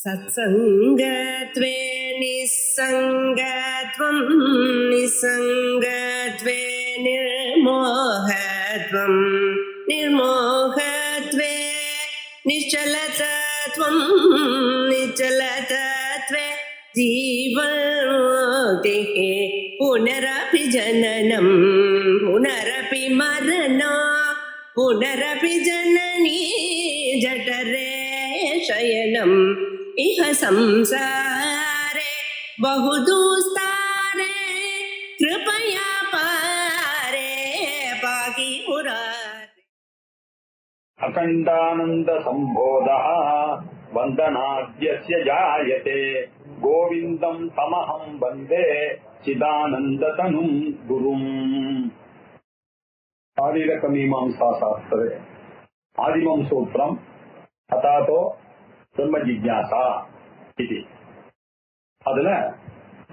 सत्सङ्गत्वे निस्सङ्गत्वं निस्सङ्गत्वे निर्मोहत्वं निर्मोहत्वे निश्चलतत्वं निश्चलतत्वे जीवन्मुक्तिः पुनरपि जननं पुनरपि मरणं पुनरपि जननी जठरे शयनम् इह संसारे बहुदुस्तारे कृपया पारे पाहि मुरारे। अखंडानंद संबोधः वंदनाद्यस्य जायते गोविंदं तमहं वंदे चिदानंदतनुं गुरुम्। शारीरक मीमांसा शास्त्रे आदिमं सूत्रम् अथातो ब्रह्म जिज्ञासा इति அதுல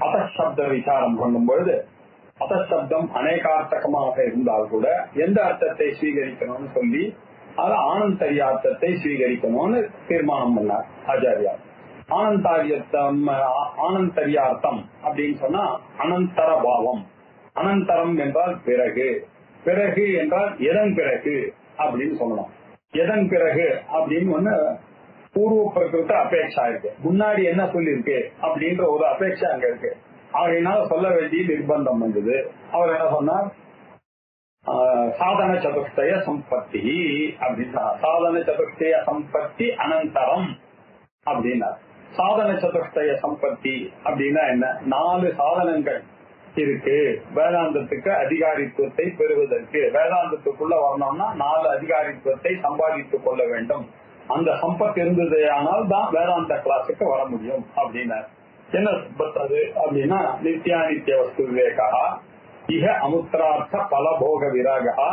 அசப்த விசாரம் பண்ணும்பொழுது அசப்தம் அநேகார்த்தகமாக இருந்தால் கூட எந்த அர்த்தத்தை ஸ்வீகரிக்கணும்னு சொல்லி அது ஆனந்தரியார்த்தத்தை ஸ்வீகரிக்கணும்னு தீர்மானம் பண்ணார் ஆச்சாரியார். ஆனந்தரியார்த்தம் அப்படின்னு சொன்னா அனந்தர பாவம். அனந்தரம் என்றால் பிறகு, பிறகு என்றால் எதன் பிறகு அப்படின்னு சொல்லணும். எதன் பிறகு அப்படின்னு ஒண்ணு பூர்வ பிரகிருத்த அபேட்சா இருக்கு. முன்னாடி என்ன சொல்லிருக்கு அப்படின்ற ஒரு அபேட்சா அங்க இருக்கு. ஆகையினால சொல்ல வேண்டிய நிர்பந்தம் வந்தது. அவர் என்ன சொன்னார், சாதன சதுஷ்டய சம்பத்தி அப்படின்னா சாதன சதுஷ்டய சம்பத்தி அனந்தரம் அப்படின்னா சாதன சதுஷ்டய சம்பத்தி அப்படின்னா என்ன, 4 சாதனங்கள் இருக்கு வேதாந்தத்துக்கு அதிகாரித்துவத்தை பெறுவதற்கு. வேதாந்தத்துக்குள்ள வரணும்னா 4 அதிகாரித்துவத்தை சம்பாதித்துக் கொள்ள வேண்டும். அந்த சம்பத் இருந்தது ஆனால் தான் வேதாந்த கிளாஸுக்கு வர முடியும் அப்படின்னா என்ன சம்பத் அது அப்படின்னா நித்யானித்ய வஸ்து விவேகா இஹ அமுத்திரார்த்த பலபோக விராகா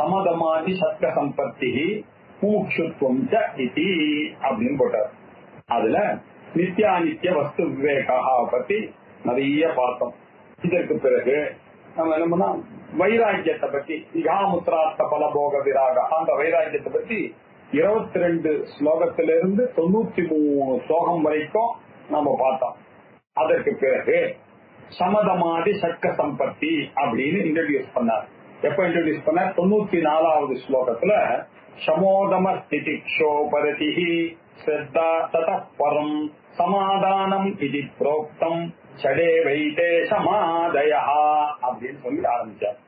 சமதமாதி சத்க சம்பத்தி முமுட்சுத்வம் ச இதி அப்படின்னு போட்டார். அதுல நித்யானித்ய வஸ்து விவேகா பத்தி நிறைய பார்த்தோம். இதற்கு பிறகு நம்ம என்ன பண்ணா வைராக்கியத்தை பத்தி இகாமுத்திரார்த்த பலபோக விராகா அந்த வைராக்கியத்தை பத்தி 22 ஸ்லோகத்திலிருந்து 93 ஸ்லோகம் வரைக்கும் நாம பார்த்தோம். அதற்கு பிறகு சமதமாதி சட்க சம்பத்தி அப்படின்னு இன்ட்ரோடியூஸ் பண்ணார். எப்ப இன்ட்ரோடியூஸ் பண்ணார், 94வது ஸ்லோகத்துல சமோதம ஸ்திதிக்ஷோபரதி ஸ்ரத்தா ததः பரம் சமாதானம் இது புரோக்தம் சடே வைதே சமாதயா அப்படின்னு சொல்லி ஆரம்பிச்சார்.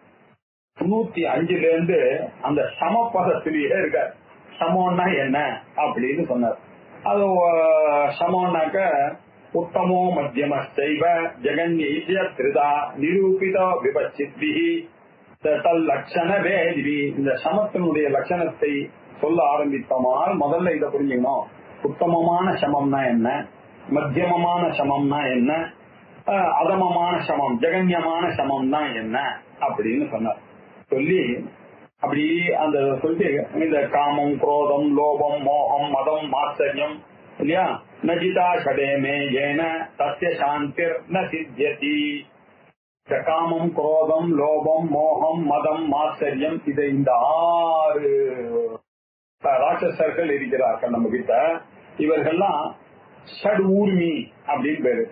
95ல இருந்து அந்த சமபதத்திலேயே இருக்கார். சமோன்னா என்ன அப்படின்னு சொன்னார். அது சமோன்னாக்க உத்தமோ மத்தியமஸ்தைவ ஜெகன்யைத்ய த்ரிதா நிரூபித விபச்சித்பிஹி தல்லக்ஷண வேதிபி. இந்த சமத்தினுடைய லட்சணத்தை சொல்ல ஆரம்பித்தோமால் முதல்ல இதை புரிஞ்சுக்கணும். உத்தமமான சமம்னா என்ன, மத்தியமமான சமம்னா என்ன, அதமமான சமம் ஜெகன்யமான சமம்னா என்ன அப்படின்னு சொன்னார். சொல்லி அப்படி அந்த சொல்லிட்டு இந்த காமம் குரோதம் லோபம் மோகம் மதம் மாத்சரியம் இல்லையா, நஜிதா ஷடேமே ஏன தஸ்ய சாந்திர் ந சித்யதி. காமம் குரோதம் லோபம் மோகம் மதம் மாத்சரியம் இதை இந்த 6 ராட்சசர்கள் இருக்கிறார்கள் நம்ம கிட்ட. இவர்கள்லாம் ஷட் ஊர்மி அப்படின்னு பேரு.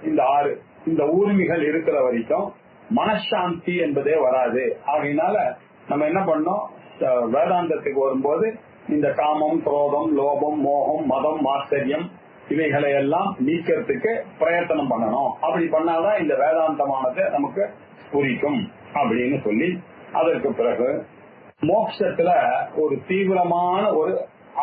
இந்த ஊர்மிகள் இருக்கிற வரைக்கும் மனசாந்தி என்பதே வராது. ஆகையினால நம்ம என்ன பண்ணோம், வேதாந்தத்துக்கு வரும்போது இந்த காமம் குரோதம் லோபம் மோகம் மதம் மாத்சரியம் இவைகளை எல்லாம் நீக்கிறதுக்கு பிரயத்தனம் பண்ணணும். அப்படி பண்ணாதான் இந்த வேதாந்தமானது நமக்கு புரிக்கும் அப்படின்னு சொல்லி அதற்கு பிறகு மோட்சத்துல ஒரு தீவிரமான ஒரு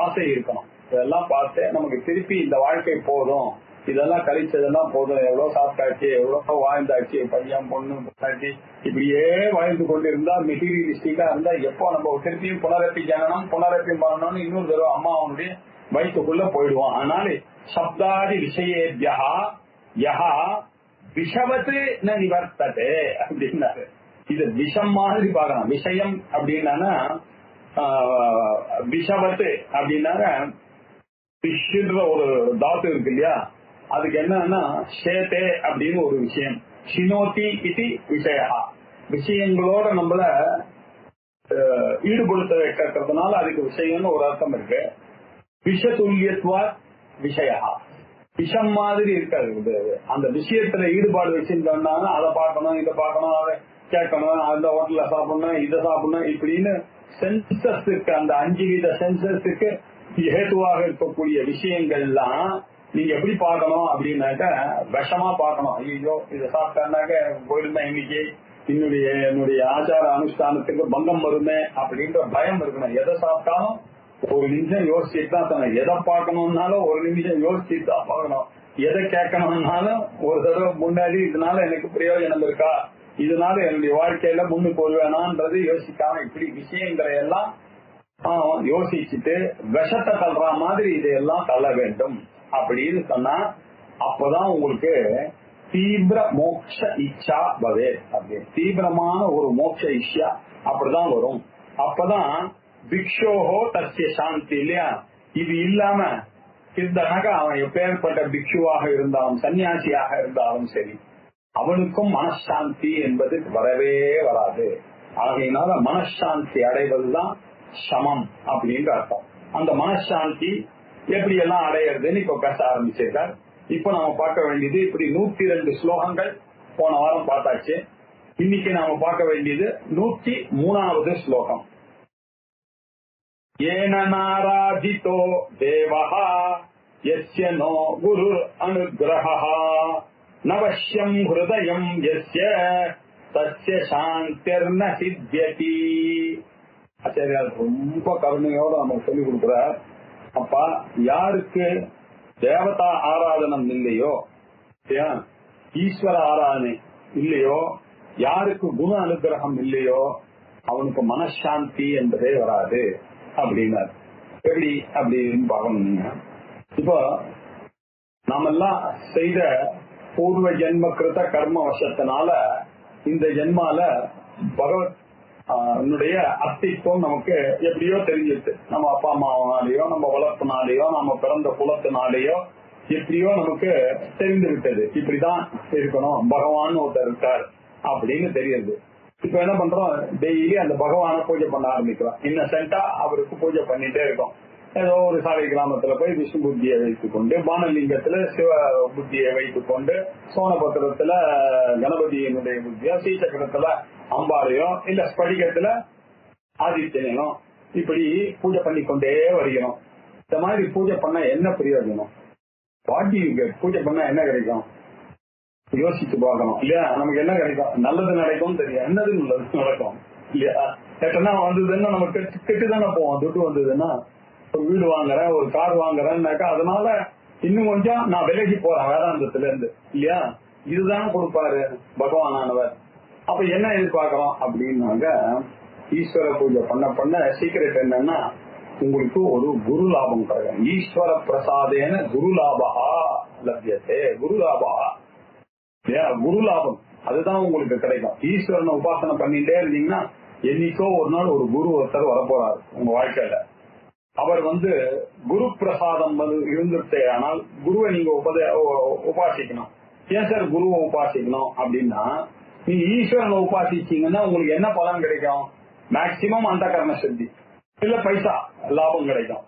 ஆசை இருக்கணும். இதெல்லாம் பார்த்து நமக்கு திருப்பி இந்த வாழ்க்கை போதும், இதெல்லாம் கழிச்சதெல்லாம் போதும், எவ்வளவு சாப்பிட்டாச்சு எவ்வளவு வாழ்ந்தாச்சு, பையன் பொண்ணு பொண்ணாச்சு இப்படியே வாழ்ந்து கொண்டிருந்தா மெட்டீரியலிஸ்டிக்கா இருந்தா எப்போ நம்ம திருப்பியும் புனரப்பி ஜனனம் புனரப்பி மரணம்னு இன்னொரு தடவை அம்மா அவனுடைய வயிற்றுக்குள்ள போயிடுவான். அதனால சப்தாதி விஷயேபியா யஹா விஷவத்து ந நிவர்த்ததே அப்படின்னாரு. இது விஷம் மாதிரி பார்க்கலாம். விஷயம் அப்படின்னா விஷவத்து அப்படின்னாக்க விஷன்ற ஒரு தாத்து இருக்கு இல்லையா, அதுக்கு என்னன்னா ஷேதே அப்படின்னு ஒரு விஷயம், ஷினோதி இது விஷயா, விஷயங்களோட நம்மள ஈடுபடுத்த வைக்கிறதுனால அதுக்கு விஷயம்னு ஒரு அர்த்தம் இருக்கு. விஷதுல்யத்வா விஷயா, விஷம் மாதிரி இருக்காது. அந்த விஷயத்துல ஈடுபாடு வச்சிருந்தோம்னா அதை பார்க்கணும், இதை பார்க்கணும், அதை கேட்கணும், அந்த ஹோட்டல்ல சாப்பிடணும், இதை சாப்பிடணும், இப்படின்னு சென்சஸுக்கு, அந்த 5 வித சென்சஸுக்கு ஏதுவாக இருக்கக்கூடிய விஷயங்கள்லாம் நீங்க எப்படி பார்க்கணும் அப்படின்னாக்க விஷமா பார்க்கணும். ஐயோ இதை சாப்பிட்டாக்க போயிருந்தா இன்னைக்கு என்னுடைய ஆச்சார அனுஷ்டானத்துக்கு பங்கம் வருமே அப்படின்ற பயம் இருக்கணும். எதை சாப்பிட்டாலும் ஒரு நிமிஷம் யோசிச்சுட்டு தான் சொன்னேன். எதை பார்க்கணும்னாலும் ஒரு நிமிஷம் யோசிச்சுட்டு தான் பார்க்கணும். எதை கேட்கணும்னாலும் ஒரு தடவை முன்னாடி இதனால எனக்கு பிரயோஜனம் இருக்கா, இதனால என்னுடைய வாழ்க்கையில முன்னுக்கு வருவேனான்றது யோசிக்காம இப்படி விஷயங்களை எல்லாம் யோசிச்சுட்டு விஷத்தை தள்ளுற மாதிரி இதையெல்லாம் தள்ள வேண்டும் அப்படின்னு சொன்னா அப்பதான் உங்களுக்கு தீவிர மோட்ச இச்சா பவே. அப்படி தீவிரமான ஒரு மோட்ச இச்சா அப்படிதான் வரும். அப்பதான் பிக்ஷோஹோ தஸ்ய சாந்தி இல்லையா. இது இல்லாம இருந்தாக்க அவன் எப்பேற்பட்ட பிக்ஷுவாக இருந்தாலும் சன்னியாசியாக இருந்தாலும் சரி அவனுக்கும் மனசாந்தி என்பது வரவே வராது. ஆகையினால மனசாந்தி அடைவதுதான் சமம் அப்படின்ற அர்த்தம். அந்த மனசாந்தி எப்படி எல்லாம் அடையிறதுன்னு இப்ப பேச ஆரம்பிச்சிருக்கார். இப்ப நாம பார்க்க வேண்டியது இப்படி 102 ஸ்லோகங்கள் போன வாரம் பார்த்தாச்சு. இன்னைக்கு நாம பார்க்க வேண்டியது 103வது ஸ்லோகம். ஏன நாராதிதோ தேவஹ யஸ்ய நோ குரு அனுக்ரஹः நவஷ்யம் ஹிருதயம் யஸ்ய தஸ்ய சாந்திர்ன சித்யதி. ஆச்சாரியார் ரொம்ப கருணையோட நமக்கு சொல்லிக் கொடுக்கிறார். அப்பா யாருக்கு தேவதா ஆராதனம் இல்லையோ, ஈஸ்வர ஆராதனை இல்லையோ, யாருக்கு குண அனுகிரகம் இல்லையோ அவனுக்கு மனசாந்தி என்பதே வராது அப்படின்னார். எப்படி அப்படின்னு பார்க்கணுங்க. இப்போ நாமெல்லாம் செய்த பூர்வ ஜென்ம கிருத கர்ம வசத்தினால இந்த ஜென்மால பகவத் அஸ்தித்வம் நமக்கு எப்படியோ தெரிஞ்சிருச்சு. நம்ம அப்பா அம்மாவனாலேயோ நம்ம வளர்ப்புனாலேயோ நம்ம பிறந்த குலத்தினாலேயோ எப்படியோ நமக்கு தெரிந்து விட்டது. இப்படிதான் இருக்கணும், பகவான் ஒருத்தர் இருக்கார் அப்படின்னு தெரியுது. இப்ப என்ன பண்றோம், டெய்லி அந்த பகவான பூஜை பண்ண ஆரம்பிக்கிறோம். இன்னசென்டா அவருக்கு பூஜை பண்ணிட்டே இருக்கோம். ஏதோ ஒரு சாலை கிராமத்துல போய் விஷ்ணு புத்தியை வைத்துக் கொண்டு, பானலிங்கத்துல சிவ புத்தியை வைத்துக் கொண்டு, சோனபத்திரத்துல கணபதியினுடைய புத்தியோ, ஸ்ரீசக்கரத்துல அம்பாளையோ இல்ல ஸ்படிகத்துல ஆதித்யனோ இப்படி பூஜை பண்ணிக்கொண்டே வருகிறோம். இந்த மாதிரி பூஜை பண்ண என்ன பிரயோஜனம்? பூஜை பண்ண என்ன கிடைக்கும் யோசிச்சு பார்க்கணும் இல்லையா. நமக்கு என்ன கிடைக்கும்? நல்லது நடக்கும் தெரியும், என்னது நல்லது நடக்கும் இல்லையா. கேட்டனா வந்ததுன்னா நமக்கு கெட்டு தானே போவோம். துட்டு வந்ததுன்னா ஒரு வீடு வாங்குறேன், ஒரு கார் வாங்குறேன்னாக்கா அதனால இன்னும் கொஞ்சம் நான் விலகி போறேன் வேதாந்தத்துல இருந்து இல்லையா. இதுதானே கொடுப்பாரு பகவானானவர். அப்ப என்ன எதிர்பார்க்கிறோம் அப்படின்னாங்க, ஈஸ்வர பூஜை பண்ண பண்ண சீக்கிரட் என்னன்னா உங்களுக்கு ஒரு குரு லாபம் கிடைக்கும். ஈஸ்வர பிரசாதேன குரு லாபா லப்யத்தே. குரு லாபா குரு லாபம் அதுதான் உங்களுக்கு கிடைக்கும். ஈஸ்வரனை உபாசனை பண்ணிட்டே இருந்தீங்கன்னா என்னைக்கோ ஒரு நாள் ஒரு குரு ஒருத்தர் வரப்போறாரு உங்க வாழ்க்கையில. அவர் குரு பிரசாதம் இருந்துட்டே. ஆனால் குருவை நீங்க உபாசிக்கணும். ஏன் சார் குருவை உபாசிக்கணும் அப்படின்னா, நீங்க ஈஸ்வரனை உபாசிச்சீங்கன்னா உங்களுக்கு என்ன பலன் கிடைக்கும்? மேக்சிமம் அந்த கர்ம சக்தி இல்ல பைசா லாபம் கிடைக்கும்,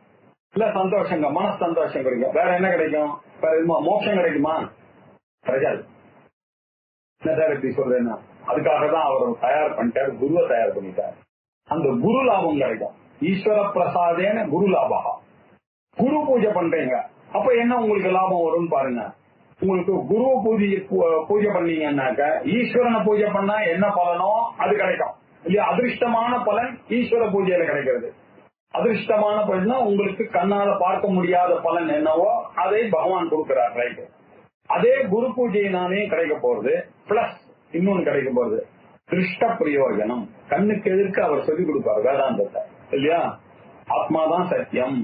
இல்ல சந்தோஷங்க மன சந்தோஷம் கிடைக்கும். வேற என்ன கிடைக்கும்? வேற எதுமா மோட்சம் கிடைக்குமா? கிடைக்காது. என்ன சார் இப்படி சொல்றேன்னா, அதுக்காக தான் அவர் தயார் பண்ணிட்டாரு, குருவை தயார் பண்ணிட்டார். அந்த குரு லாபம் கிடைக்கும். ஈஸ்வர பிரசாதேன குரு லாபா. குரு பூஜை பண்றீங்க, அப்ப என்ன உங்களுக்கு லாபம் வரும்னு பாருங்க. உங்களுக்கு குரு பூஜை பண்ணீங்கன்னாக்க ஈஸ்வரனை பூஜை பண்ணா என்ன பலனோ அது கிடைக்கும் இல்லையா. அதிர்ஷ்டமான பலன் ஈஸ்வர பூஜையில கிடைக்கிறது. அதிர்ஷ்டமான பலன்னா உங்களுக்கு கண்ணால பார்க்க முடியாத பலன் என்னவோ அதை பகவான் கொடுக்கிறார். ரைட். அதே குரு பூஜையினாலே கிடைக்க போறது. பிளஸ் இன்னொன்னு கிடைக்க போறது திருஷ்ட பிரயோஜனம். கண்ணுக்கு எதிர்க்கு அவர் சொல்லிக் கொடுப்பார் வேதாந்தத்தை இல்லையா. ஆத்மாதான் சத்தியம்,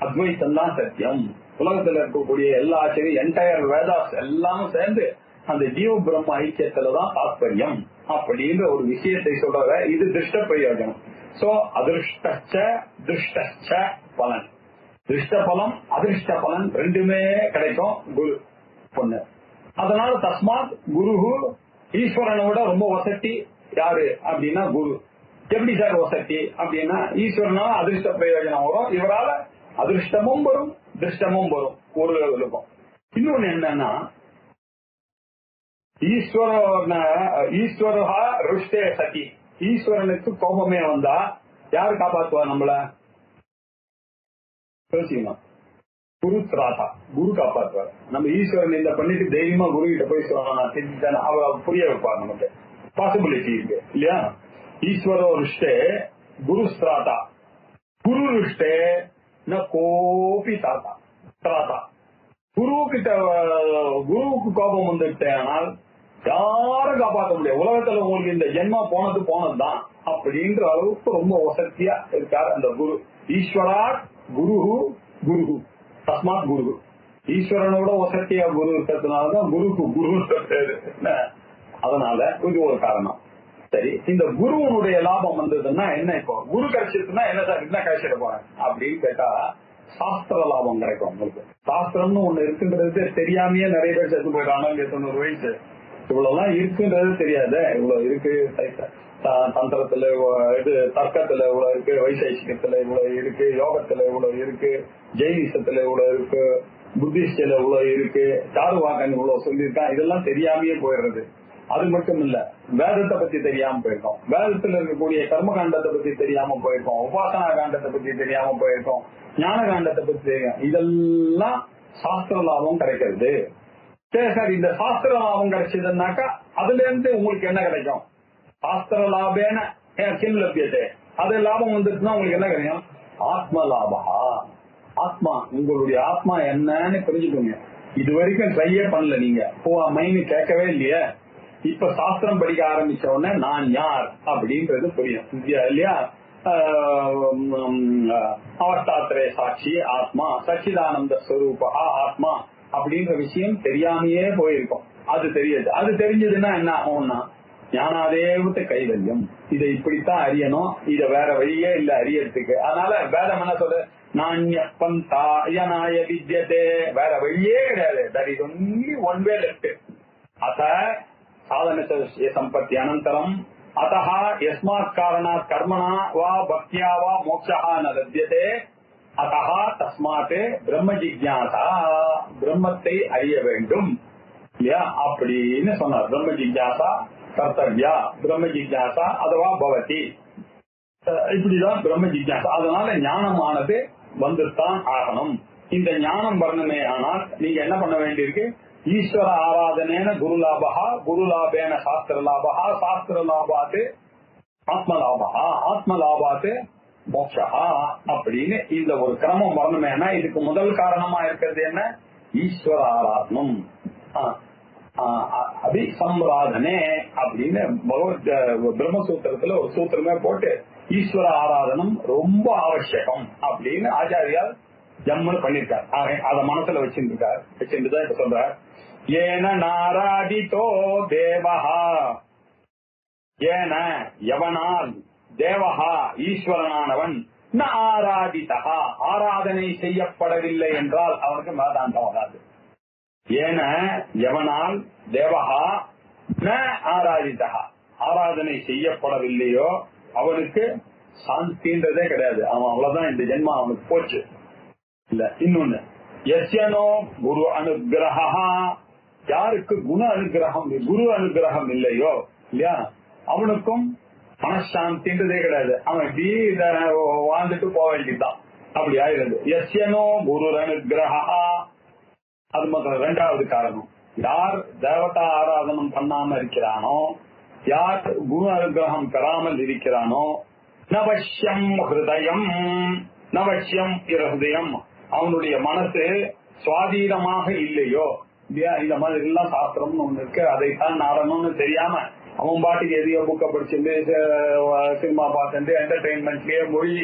அத்வைத்தம் தான் சத்தியம், உலகத்துல இருக்கக்கூடிய எல்லா ஆச்சரியம் என்டையர் வேதாஸ் எல்லாம் சேர்ந்து அந்த ஜீவ பிரம்ம ஐக்கியத்துலதான் தாத்பரியம் அப்படின்ற ஒரு விஷயத்தை சொல்ற. இது திருஷ்ட பிரயோஜனம். சோ அதிருஷ்ட திருஷ்ட பலன், திருஷ்ட பலம் அதிருஷ்ட பலன் ரெண்டுமே கிடைக்கும் குரு பொண்ணு. அதனால தஸ்மாத் குரு ஈஸ்வரனை விட ரொம்ப வசதி யாரு அப்படின்னா குரு. எப்படி சார் வசதி அப்படின்னா, ஈஸ்வரனால அதிர்ஷ்ட பிரயோஜனம் வரும், இவரால அதிர்ஷ்டமும் வரும் திருஷ்டமும் வரும் ஒரு இருக்கும். இன்னொன்னு என்னன்னா, ஈஸ்வரா ருஷ்டே சதி, ஈஸ்வரனுக்கு கோபமே வந்தா யாரு காப்பாத்துவா நம்மள? யோசிக்கணும். குரு திராதா, குரு காப்பாற்றுவார். நம்ம ஈஸ்வரன் இந்த பண்ணிட்டு தைரியமா குரு கிட்ட போய் சொல்லலாம், அவர் புரிய வைப்பார். நமக்கு பாசிபிலிட்டி இருக்கு இல்லையா? ஈஸ்வரோ ருஷ்டே குரு ஸ்திராதா, குரு ருஷ்டே ந கோபி தாத்தா திராதா. குரு கிட்ட குருவுக்கு கோபம் வந்துட்டேனால் யாரும் காப்பாற்ற முடியாது. உலகத்துல உங்களுக்கு இந்த ஜென்மா போனதுதான் அப்படின்ற அளவுக்கு ரொம்ப வசதியா இருக்காரு அந்த குரு. ஈஸ்வரா குரு குரு தஸ்மாத் குரு. ஈஸ்வரனோட வசதியா குரு இருக்கிறதுனாலதான் குருக்கு குரு பேரு. அதனால இது ஒரு காரணம். சரி, இந்த குருவனுடைய லாபம் வந்ததுன்னா என்ன? இப்போ குரு கிடைச்சிருக்குன்னா என்ன சார் என்ன கிடைச்சிட போறேன் அப்படின்னு கேட்டா, சாஸ்திர லாபம் கிடைக்கும் உங்களுக்கு. சாஸ்திரம்னு ஒண்ணு இருக்குன்றது தெரியாமையே நிறைய பேர் செத்து போயிட்டாங்க. 90 வயசு இவ்வளவுலாம் இருக்குன்றது தெரியாத. இவ்வளவு இருக்கு தந்திரத்துல, இது தர்க்கத்துல இவ்வளவு இருக்கு, வைசேஷிகத்துல இவ்வளவு இருக்கு, யோகத்துல இவ்வளவு இருக்கு, ஜெயினிசத்துல இவ்வளவு இருக்கு, புத்திஸ்ட்ல இவ்வளவு இருக்கு, சாருவாக்கன் இவ்வளவு சொல்லியிருக்கான். இதெல்லாம் தெரியாமையே போயிடுறது. அது மட்டும் இல்ல, வேதத்தை பத்தி தெரியாம போயிருக்கோம், வேதத்துல இருக்கக்கூடிய கர்மகாண்டத்தை பத்தி தெரியாம போயிருக்கோம், உபாசனா காண்டத்தை பத்தி தெரியாம போயிருக்கோம், ஞான காண்டத்தை பத்தி தெரியும். இதெல்லாம் சாஸ்திர லாபம் கிடைக்கிறது. சரி சார், இந்த சாஸ்திர லாபம் கிடைச்சதுன்னாக்கா அதுல இருந்து உங்களுக்கு என்ன கிடைக்கும்? சாஸ்திர லாபேன கிம் லபியதே, அது லாபம் வந்துருச்சுன்னா உங்களுக்கு என்ன கிடைக்கும்? ஆத்ம லாபா. ஆத்மா, உங்களுடைய ஆத்மா என்னன்னு தெரிஞ்சுக்கோங்க. இது வரைக்கும் ட்ரையே பண்ணல நீங்க, மைண்ட் கேட்கவே இல்லையே. இப்ப சாஸ்திரம் படிக்க ஆரம்பிச்ச உடனே நான் யார் அப்படின்றது புரியும் இல்லையா? அவஸ்தாத்திரே சாட்சி ஆத்மா, சச்சிதானந்த ஸ்வரூபா ஆத்மா அப்படின்ற விஷயம் தெரியாமையே போயிருக்கும். அது தெரியுது. அது தெரிஞ்சதுன்னா என்ன ஆகும்னா, ஞானாதேவத்தை கைவல்யம். இதை இப்படித்தான் அறியணும், இத வேற வழியே இல்ல அறியறதுக்கு. அதனால வேதம் என்ன சொல்ற? நாண்ய பந்தாய வித்யதே, வேற வழியே கிடையாது. That is only one way left. அத சாதன சம்பத்தி அனந்தரம் அத்தஹ யஸ்மாத் காரணாத் கர்மணா வா பக்தியா வா மோக்ஷா ந லப்யதே அத்தஹ தஸ்மாத் பிரம்ம ஜிக்ஞாசா, பிரம்மத்தை அறிய வேண்டும் இல்லையா அப்படின்னு சொன்னார். பிரம்ம ஜிக்ஞாசா கர்த்தவ்யா, பிரம்ம ஜிக்ஞாசா அதுவா பவதி, இப்படிதான் பிரம்ம ஜிக்ஞாசா. அதனால ஞானமானது வந்துத்தான் ஆகணும். இந்த ஞானம் வரணுமே ஆனால் நீங்க என்ன பண்ண வேண்டியிருக்கு? ஈஸ்வர ஆராதனேன குருலாபா, குருலாபேன சாஸ்திர லாபா, சாஸ்திர லாபாத்து ஆத்மலாபா, ஆத்மலாபாத்து மோட்சா அப்படின்னு இந்த ஒரு கிரமம் வரணுமேனா இதுக்கு முதல் காரணமா இருக்கிறது என்ன? ஈஸ்வர ஆராதனம், அபிசம்ராதனே அப்படின்னு பகவத் பிரம்மசூத்திரத்துல ஒரு சூத்திரமே போட்டு ஈஸ்வர ஆராதனம் ரொம்ப அவசியம் அப்படின்னு ஆச்சாரியார் ஜம்முன்னு பண்ணிருக்காரு. அத மனசுல வச்சிருந்துதான் இப்ப சொல்றார். ஏன நாராதிதோ தேவஹா, ஏன எவனால் தேவஹா ஈஸ்வரனானவன் ந ஆராதிதா, ஆராதனை செய்யப்படவில்லை என்றால் அவனுக்கு வேதாந்தம் வராது. ஏன எவனால் தேவஹா ந ஆராதிதா, ஆராதனை செய்யப்படவில்லையோ அவனுக்கு சாந்தின்றதே கிடையாது. அவன் அவ்வளவுதான், இந்த ஜென்மா அவனுக்கு போச்சு இல்ல. இன்னொன்னு, யஸ்யனோ குரு அனுகிரஹா, யாருக்கு குண அனுகிரகம் குரு அனுகிரகம் இல்லையோ இல்லையா அவனுக்கும் மனசாந்தின்றதே கிடையாது. அவன் இப்படி வாழ்ந்துட்டு போக வேண்டியதுதான். அப்படி ஆயிடுது. யஸ்யனோ குரு அனுகிரஹா, அது மட்டும். இரண்டாவது காரணம், யார் தேவதா ஆராதனம் பண்ணாம இருக்கிறானோ, யார் குரு அனுகிரகம் பெறாமல் இருக்கிறானோ, நவசியம் ஹிருதயம், நவசியம் ஹிருதயம், அவனுடைய மனசு சுவாதீனமாக இல்லையோ இல்லையா. இந்த மாதிரி எல்லாம் சாஸ்திரம்னு ஒண்ணு இருக்கு, அதைத்தான் நாடணும்னு தெரியாம அவன் பாட்டுக்கு எதையோ புக்க படிச்சுட்டு சினிமா பார்த்துட்டு என்டர்டெயின்மெண்ட்லயே மொழி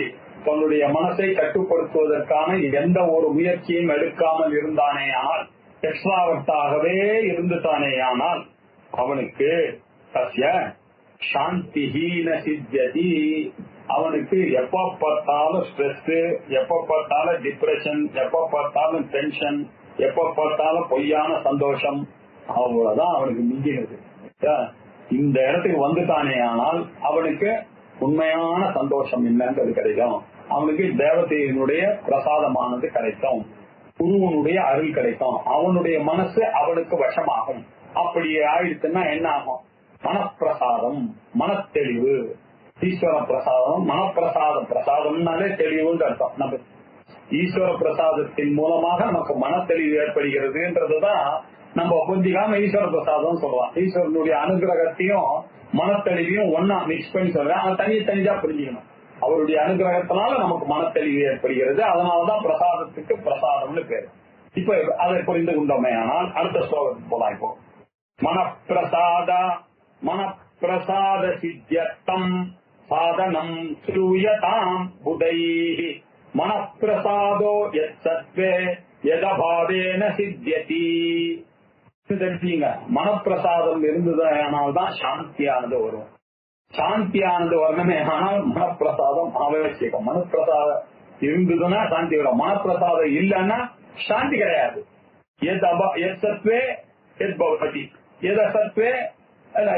தன்னுடைய மனசை கட்டுப்படுத்துவதற்கான எந்த ஒரு முயற்சியும் எடுக்காமல் இருந்தானே ஆனால், எக்ஸ்ட்ராவர்ட்டாகவே இருந்துட்டானே ஆனால் அவனுக்கு தஸ்ய சாந்திஹீன சித்தியதி, அவனுக்கு எப்ப பார்த்தாலும் ஸ்ட்ரெஸ், எப்ப பார்த்தாலும் டிப்ரெஷன், எப்ப பார்த்தாலும் டென்ஷன், எப்ப பார்த்தாலும் பொய்யான சந்தோஷம், அவ்வளவுதான் அவனுக்கு மிஞ்சினது. இந்த இடத்துக்கு வந்துட்டானே ஆனால் அவனுக்கு உண்மையான சந்தோஷம் என்னன்றது கிடைக்கும். அவனுக்கு தேவதையினுடைய பிரசாதமானது கிடைக்கும். குருவனுடைய அருள் கிடைக்கும், அவனுடைய மனசு அவனுக்கு வசமாகும். அப்படி ஆயிடுச்சுன்னா என்ன ஆகும்? மனப்பிரசாதம், மனத்தெளிவு. ஈஸ்வர பிரசாதம், மனப்பிரசாதம். பிரசாதம்னாலே தெளிவுன்னு அர்த்தம். நம்ம ஈஸ்வர பிரசாதத்தின் மூலமாக நமக்கு மனத்தெளிவு ஏற்படுகிறதுன்றதுதான் நம்ம புரிஞ்சிக்காம ஈஸ்வர பிரசாதம் சொல்லலாம். ஈஸ்வரனுடைய அனுகிரகத்தையும் மனத்தெளிவையும் ஒன்னா மிக்ஸ் பண்ணி சொல்றேன். அவன் தனியா புரிஞ்சுக்கணும். அவருடைய அனுகிரகத்தினால நமக்கு மனத்தெளிவு ஏற்படுகிறது. அதனாலதான் பிரசாதத்துக்கு பிரசாதம்னு பேரு. இப்ப அதை புரிந்து கொண்டோமே. ஆனால் அடுத்த ஸ்லோகத்துக்கு போலாம். இப்போ மனப்பிரசாத சித்தியர்த்தம் சாதனம் ஸ்ரூயதாம் புதைஹி மனப்பிரசாதோ யத்சத்வே யதபாவேன சித்தியதி. தெரிஞ்சுங்க, மனப்பிரசாதம் இருந்ததுனால்தான் சாந்தியானது வரும். சாந்தியானது வரணுமே, ஆனால் மனப்பிரசாதம் அவசியம். மனப்பிரசாதம் இருந்ததுன்னா சாந்தி வரும். மனப்பிரசாதம் இல்லைன்னா சாந்தி கிடையாது. எத்சத்வே எத்பவதி, எதசத்வே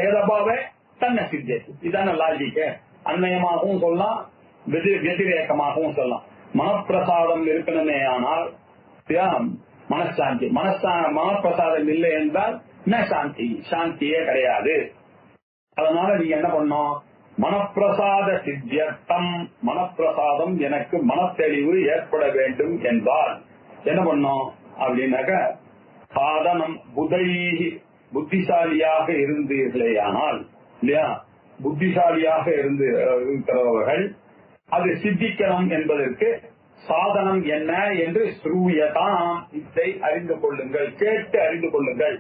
எதபாவே தன்னை சித்தியதி. இதான லாஜிக்கு. அன்மயமாகவும் சொல்லலாம், வெதிரேக்கமாகவும் சொல்லலாம். மனப்பிரசாதம் இருக்கணுமே ஆனால் மனசாந்தி. மனப்பிரசாதம் இல்லை என்றால் என்ன சாந்தி? சாந்தியே கிடையாது. அதனால நீங்க என்ன பண்ணணும்? மனப்பிரசாத சித்தியர்த்தம், மனப்பிரசாதம் எனக்கு மனத்தெளிவு ஏற்பட வேண்டும் என்றால் என்ன பண்ணோம் அப்படின்னாக்க, சாதனம் புதைஹி, புத்திசாலியாக இருந்தீர்களேயானால், இல்லையா, புத்திசாலியாக இருக்கிறவர்கள் அது சித்திக்கணும் என்பதற்கு சாதனம் என்ன என்று ஸ்ரூயதாம், இதை அறிந்து கொள்ளுங்கள், கேட்டு அறிந்து கொள்ளுங்கள்.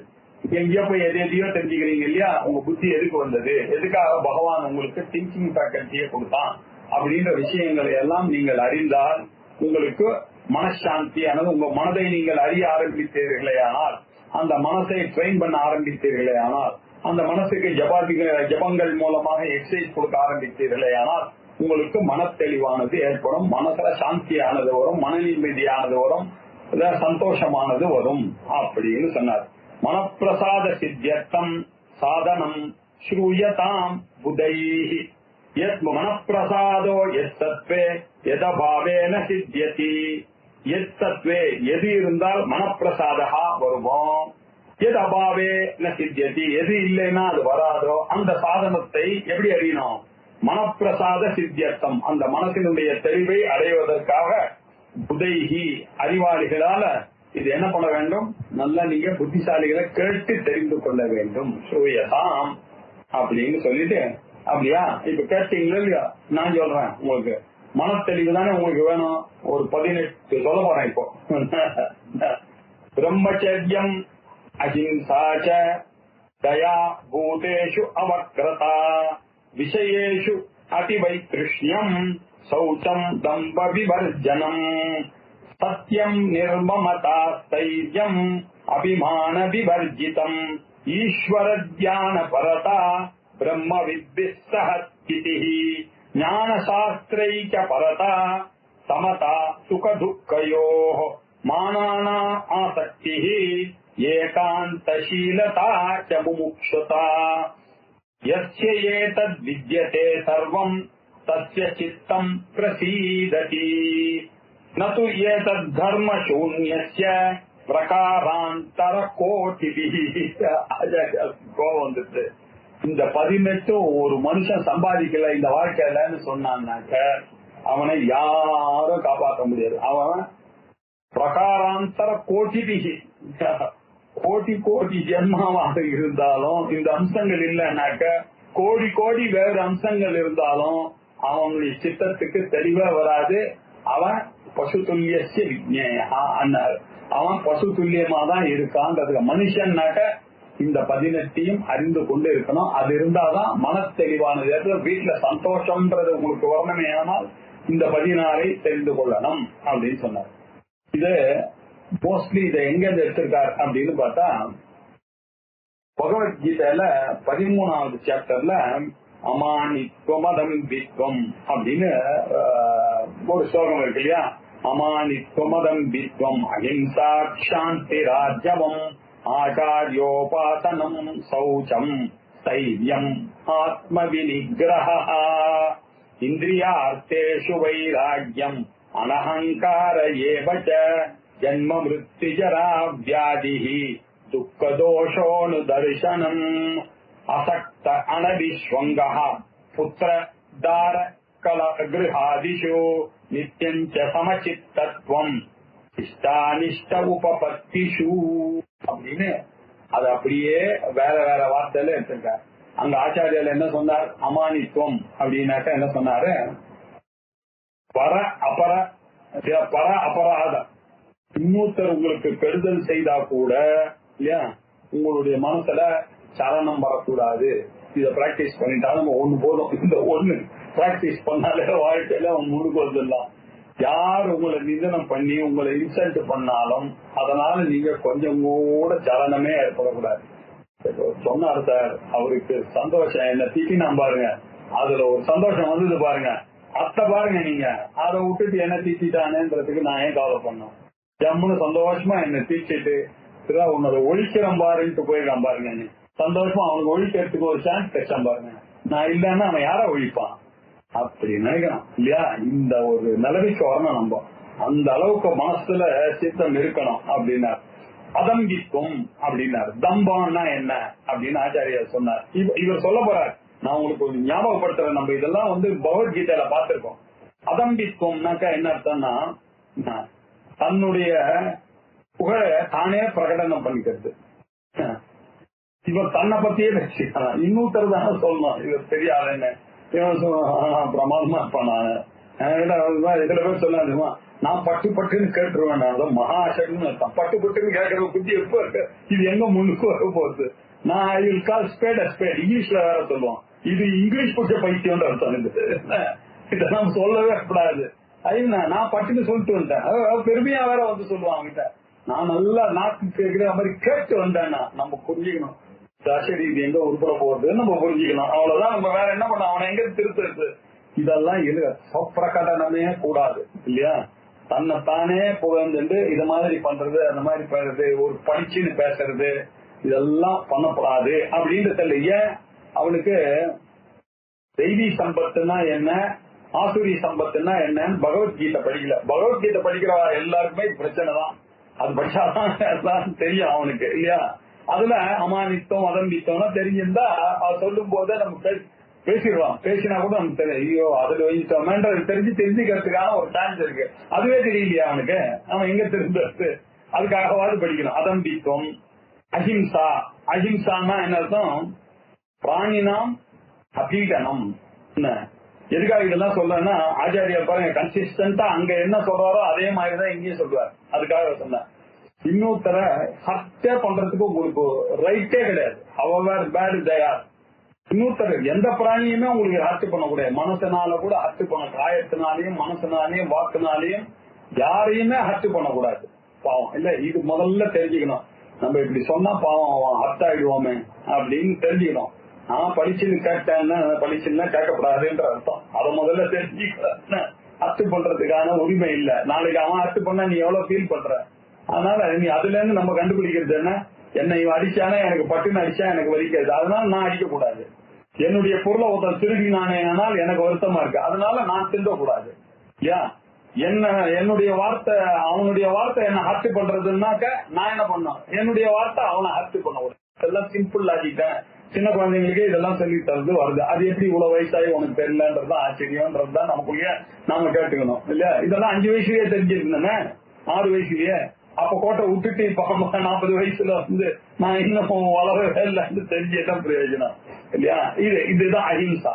எங்கேயோ போய் எதையோ தெரிஞ்சுக்கிறீங்க இல்லையா? உங்க புத்தி எதுக்கு வந்தது, எதுக்காக பகவான் உங்களுக்கு திங்கிங் ஃபேக்கல்ட்டியை கொடுத்தான் அப்படின்ற விஷயங்களை எல்லாம் நீங்கள் அறிந்தால் உங்களுக்கு மனசாந்தியானது. உங்க மனதை நீங்கள் அறிய ஆரம்பித்தீர்களே ஆனால், அந்த மனசை ட்ரெயின் பண்ண ஆரம்பித்தீர்களே ஆனால், அந்த மனசுக்கு ஜபங்கள் மூலமாக எக்ஸசைஸ் கொடுக்க ஆரம்பித்தீர்களே ஆனால் உங்களுக்கு மனத்தெளிவானது ஏற்படும். மனசுல சாந்தியானது வரும், மன நிம்மதியானது வரும், சந்தோஷமானது வரும் அப்படின்னு சொன்னார். மனப்பிரசாத சித்தியர்த்தம் சாதனம் ஸ்ரூயதாம் புதைஹி யத் மனப்பிரசாதோ யத்சத்வே யதபாவேன சித்தியதி. யத்சத்வே, எது இருந்தால் மனப்பிரசாதா வருவோம். எது அபாவே ந சித்தியதி, எது இல்லைன்னா அது வராதோ. அந்த சாதனத்தை எப்படி அறியணும்? மனப்பிரசாத சித்தியர்த்தம், அந்த மனசினுடைய தெளிவை அடைவதற்காக புதைஹி, அறிவாளிகளால இது என்ன பண்ண வேண்டும்? நல்லா நீங்க புத்திசாலிகளை கேட்டு தெரிந்து கொள்ள வேண்டும். சூயதாம் அப்படின்னு சொல்லிட்டு, அப்படியா இப்ப கேட்டீங்களா இல்லையா? நான் சொல்றேன், உங்களுக்கு மனத்தெளிவு தானே உங்களுக்கு வேணும். ஒரு 18 சொல்ல போறேன் இப்போ. பிரம்மச்சரியம் அஹிம்சாச்ச தயா பூதேஷு அவக்ரதா விஷயேஷு அதிவைத்ருஷ்யம் சௌச்சம் தம்ப விவர்ஜனம் சத்யம் நிர்மமதா ஸ்தைர்யம் அபிமான விவர்ஜிதம் ஈஸ்வர தியான பரதா பிரம்ம வித்விஸ்ஸஹ ஸ்திதிஹி ஞான சாஸ்திரைக பரதா சமதா சுக துக்கயோஹ மானானா ஆசக்திஹி ஏகாந்தசீலதா ச முமுக்ஷுதா யஸ்ய ஏதத் வித்யதே சர்வம் தஸ்ய சித்தம் பிரசீததி நது ஏதத் தர்ம சூன்யஸ்ய பிரகாராந்தர கோட்டிபிஹி. கோவம் வந்துட்டு, இந்த 18 ஒரு மனுஷன் சம்பாதிக்கல இந்த வாழ்க்கையிலன்னு சொன்னான்னாக்க அவனை யாரும் காப்பாற்ற முடியாது. அவன் பிரகாராந்தர கோட்டிபிஹி, கோடி கோடி ஜென்மாவாக இருந்தாலும் இந்த அம்சங்கள் இல்லைன்னாக்க, கோடி கோடி வேறு அம்சங்கள் இருந்தாலும் அவனுடைய சித்தத்துக்கு தெளிவா வராது. அவன் பசு துல்லியஸ்ய விஜ்ஞேயா அன்னார். அவன் பசு துல்லியமா தான் இருக்கான்றதுக்கு. மனுஷன்னாக்க இந்த 18 அறிந்து கொண்டு இருக்கணும். அது இருந்தாதான் மனத்தெளிவானது. வீட்டுல சந்தோஷம்ன்றது உங்களுக்கு வரணுமே ஆனால் இந்த 16 தெரிந்து கொள்ளணும் அப்படின்னு சொன்னார். இது மோஸ்ட்லி இதை எங்க எடுத்திருக்கார் அப்படின்னு பார்த்தா, பகவத்கீதையில 13வது சாப்டர்ல அமானித்வமதம் வித்வம் அப்படின்னு ஒரு ஸ்லோகம் இருக்கு இல்லையா? அமானித்வமதம் வித்வம் அஹிம்சா சாந்தி ராஜ்யவம் ஆச்சாரியோபாசனம் சௌச்சம் ஸ்தைர்யம் ஆத்ம விநிகிரஹ இந்திரியார்த்தேஷு வைராக்யம் அனஹங்கார ஏவ ச ஜன்ம மிருத்யுஜரா வியாதிஹி துக்கதோஷோனு தர்சனம் அசக்த அனவிஸ்வங்கஹ புத்திர தார கல கிருஹாதிஷு நித்யஞ்ச சமசித்தத்வம் இஷ்டானிஷ்ட உபபத்திஷு அப்படின்னு அது அப்படியே வேற வேற வார்த்தையில எடுத்திருக்காரு. அங்க ஆச்சாரியால என்ன சொன்னார்? அமானித்துவம் அப்படின்னாக்க என்ன சொன்னாரு? பர அபராதம். இன்னொருத்தர் உங்களுக்கு கெடுதல் செய்தா கூட இல்லையா உங்களுடைய மனசுல சலனம் வரக்கூடாது. இத பிராக்டிஸ் பண்ணிட்டாலும் ஒண்ணு போதும். இந்த ஒண்ணு பிராக்டிஸ் பண்ணாலே வாழ்க்கையில அவங்க முன்னுக்கு வந்துடலாம். யார் உங்களை நிந்தனம் பண்ணி உங்களை இன்சல்ட் பண்ணாலும் அதனால நீங்க கொஞ்சம் கூட சலனமே ஏற்படக்கூடாது. சொன்னார் சார், அவருக்கு சந்தோஷம் என்ன திட்டினா பாருங்க, அதுல ஒரு சந்தோஷம் வந்தது பாருங்க, அத்தை பாருங்க, நீங்க அதை விட்டுட்டு என்ன திட்டானேன்றதுக்கு நான் ஏன் கவலை பண்ணோம்? ஜம்முன்னு சந்தோஷமா என்ன தீச்சிட்டு உன்னோட ஒழிக்கிறோம் பாருன்ட்டு போயிருக்கான் பாருங்க. நீ சந்தோஷமா அவனுக்கு ஒழிக்கிறதுக்கு ஒரு சான்ஸ் கிடைச்சான் பாருங்க. நான் இல்லன்னா அவன் யார ஒழிப்பான் அப்படி நினைக்கிறான் இல்லையா? இந்த ஒரு நிலவிக்கு வரணும். நம்ம அந்த அளவுக்கு மனசுல சித்தம் இருக்கணும் அப்படின்னார். அதம்பித்துவம் அப்படின்னார். தம்பான்னா என்ன அப்படின்னு ஆச்சாரியார் சொன்னார். இவர் சொல்ல போறார். நான் உங்களுக்கு ஒரு ஞாபகப்படுத்துறேன். நம்ம இதெல்லாம் பகவத்கீதையில பார்த்திருக்கோம். அதம்பித்துவம்னாக்கா என்ன அர்த்தம்னா தன்னுடைய புகழ தானே பிரகடனம் பண்ணிக்கிறது. இவர் தன்னை பத்தியே பேசிக்கலாம். இன்னொருத்தர் தானே சொல்லணும் இவர் பெரிய ஆளுன்னு. பிரமாதமா இருப்பான். இதுல பேர் சொல்லாதுமா நான் பட்டு பட்டுன்னு கேட்டுருவேன். அதான் மகாசக்தின்னு அர்த்தம். பட்டு பட்டுன்னு கேட்கற புத்தி எப்ப இருக்கு? இது எங்க முன்னுக்கு வர போகுது? நான் I will call spade a spade. இங்கிலீஷ்ல வேற சொல்லுவோம். இது இங்கிலீஷ் புடிச்ச பைத்தியம் அர்த்தம். இதை நம்ம சொல்லவே கூடாது. நான் பட்டுன்னு சொல்லிட்டு வந்தேன். பெருமையா வேற சொல்லுவான் அவங்கிட்ட. நான் நல்லா நாக்கு கேட்கிற மாதிரி கேட்டு வந்தேன்னா நம்ம புரிஞ்சுக்கணும். சரி இது எங்க உருப்பட போகுது நம்ம புரிஞ்சுக்கணும். அவ்வளவுதான். நம்ம வேற என்ன பண்ண அவனை எங்க திருத்துறது? இதெல்லாம் பிரகடனமே கூடாது இல்லையா? தன்னைத்தானே புகழ்ந்து இது மாதிரி பண்றது அந்த மாதிரி பண்றது ஒரு படிச்சுன்னு பேசுறது இதெல்லாம் பண்ணப்படாது அப்படின்றது. ஏன் அவனுக்கு தெய்வீ சம்பத்துனா என்ன, ஆசுரி சம்பத்துனா என்னன்னு பகவத்கீதை படிக்கல. பகவத்கீதை படிக்கிற எல்லாருக்குமே பிரச்சனை தான். அது படிச்சாதான் தெரியும் அவனுக்கு இல்லையா? அதுல அமானித்தம் அதம்பித்தம்னா தெரிஞ்சிருந்தா அது சொல்லும் போதே நம்ம பேசிடுவான். பேசினா கூட நமக்கு தெரியும். ஐயோ அதுல வைத்தோம்ன்றது தெரிஞ்சுக்கிறதுக்கான ஒரு சான்ஸ் இருக்கு. அதுவே தெரியலையா அவனுக்கு? அவன் எங்க தெரிஞ்சு அதுக்காகவாது படிக்கணும். அதம்பித்தம். அஹிம்சா. அஹிம்சான்னா என்ன அர்த்தம்? பிராணினாம் அபீடனம். எதுக்காக இதெல்லாம் சொல்றேன்னா ஆச்சாரியார் பாருங்க கன்சிஸ்டன்டா அங்க என்ன சொல்றாரோ அதே மாதிரிதான் இங்கேயும் சொல்றாரு. அதுக்காக சொன்னேன். இன்னொருத்தர ஹர்ட்டே பண்றதுக்கு உங்களுக்கு ரைட்டே கிடையாது. அவர் பேட் தயார். இன்னொருத்தர் எந்த பிராணியுமே உங்களுக்கு ஹர்ட் பண்ணக்கூடாது. மனசனால கூட ஹர்ட் பண்ண, காயத்தினாலையும் மனசனாலையும் வாக்குனாலையும் யாரையுமே ஹர்ட் பண்ணக்கூடாது. பாவம் இல்ல. இது முதல்ல தெரிஞ்சுக்கணும். நம்ம இப்படி சொன்னா பாவம் ஹர்ட் ஆயிடுவோமே அப்படின்னு தெரிஞ்சுக்கணும். நான் படிச்சுன்னு கேட்டேன்னா படிச்சுன்னா கேட்கப்படாதுன்ற அர்த்தம். அதை முதல்ல தெரிஞ்சுக்க. ஹர்ட் பண்றதுக்கான உரிமை இல்ல. நாளைக்கு அவன் ஹர்ட் பண்ணா நீ எவ்வளவு ஃபீல் பண்ற? அதனால நீ அதுல இருந்து நம்ம கண்டுபிடிக்கிறது என்ன இவன் அடிச்சானா எனக்கு பட்டுன்னு அடிச்சா எனக்கு வலிக்காது, அதனால நான் அடிக்க கூடாது. என்னுடைய பொருளை ஒருத்தன் திருடினானே ஆனால் எனக்கு வருத்தமா இருக்கு, அதனால நான் திருடக்கூடாது. ஏன் என்னுடைய வார்த்தை அவனுடைய வார்த்தை என்ன ஹர்ட் பண்றதுன்னாக்க நான் என்ன பண்ணோம்? என்னுடைய வார்த்தை அவனை ஹர்ட் பண்ண கூடாது. இதெல்லாம் சிம்பிள் லாஜிக் தான். சின்ன குழந்தைங்களுக்கு இதெல்லாம் சொல்லி தரது வருது. அது எப்படி இவ்வளவு வயசாகி உனக்கு தெரியலன்றதுதான் ஆச்சரியம்ன்றதுதான் நமக்குள்ளே நாம கேட்டுக்கணும் இல்லையா? இதெல்லாம் 5 வயசுலயே தெரிஞ்சிருந்தேனே, 6 வயசுலயே. அப்ப கோட்டை விட்டுட்டு இப்ப 40 வயசுல நான் இன்னும் வளரவே இல்லைன்னு தெரிஞ்சதான் பிரயோஜனம் இல்லையா? இதுதான் அஹிம்சா.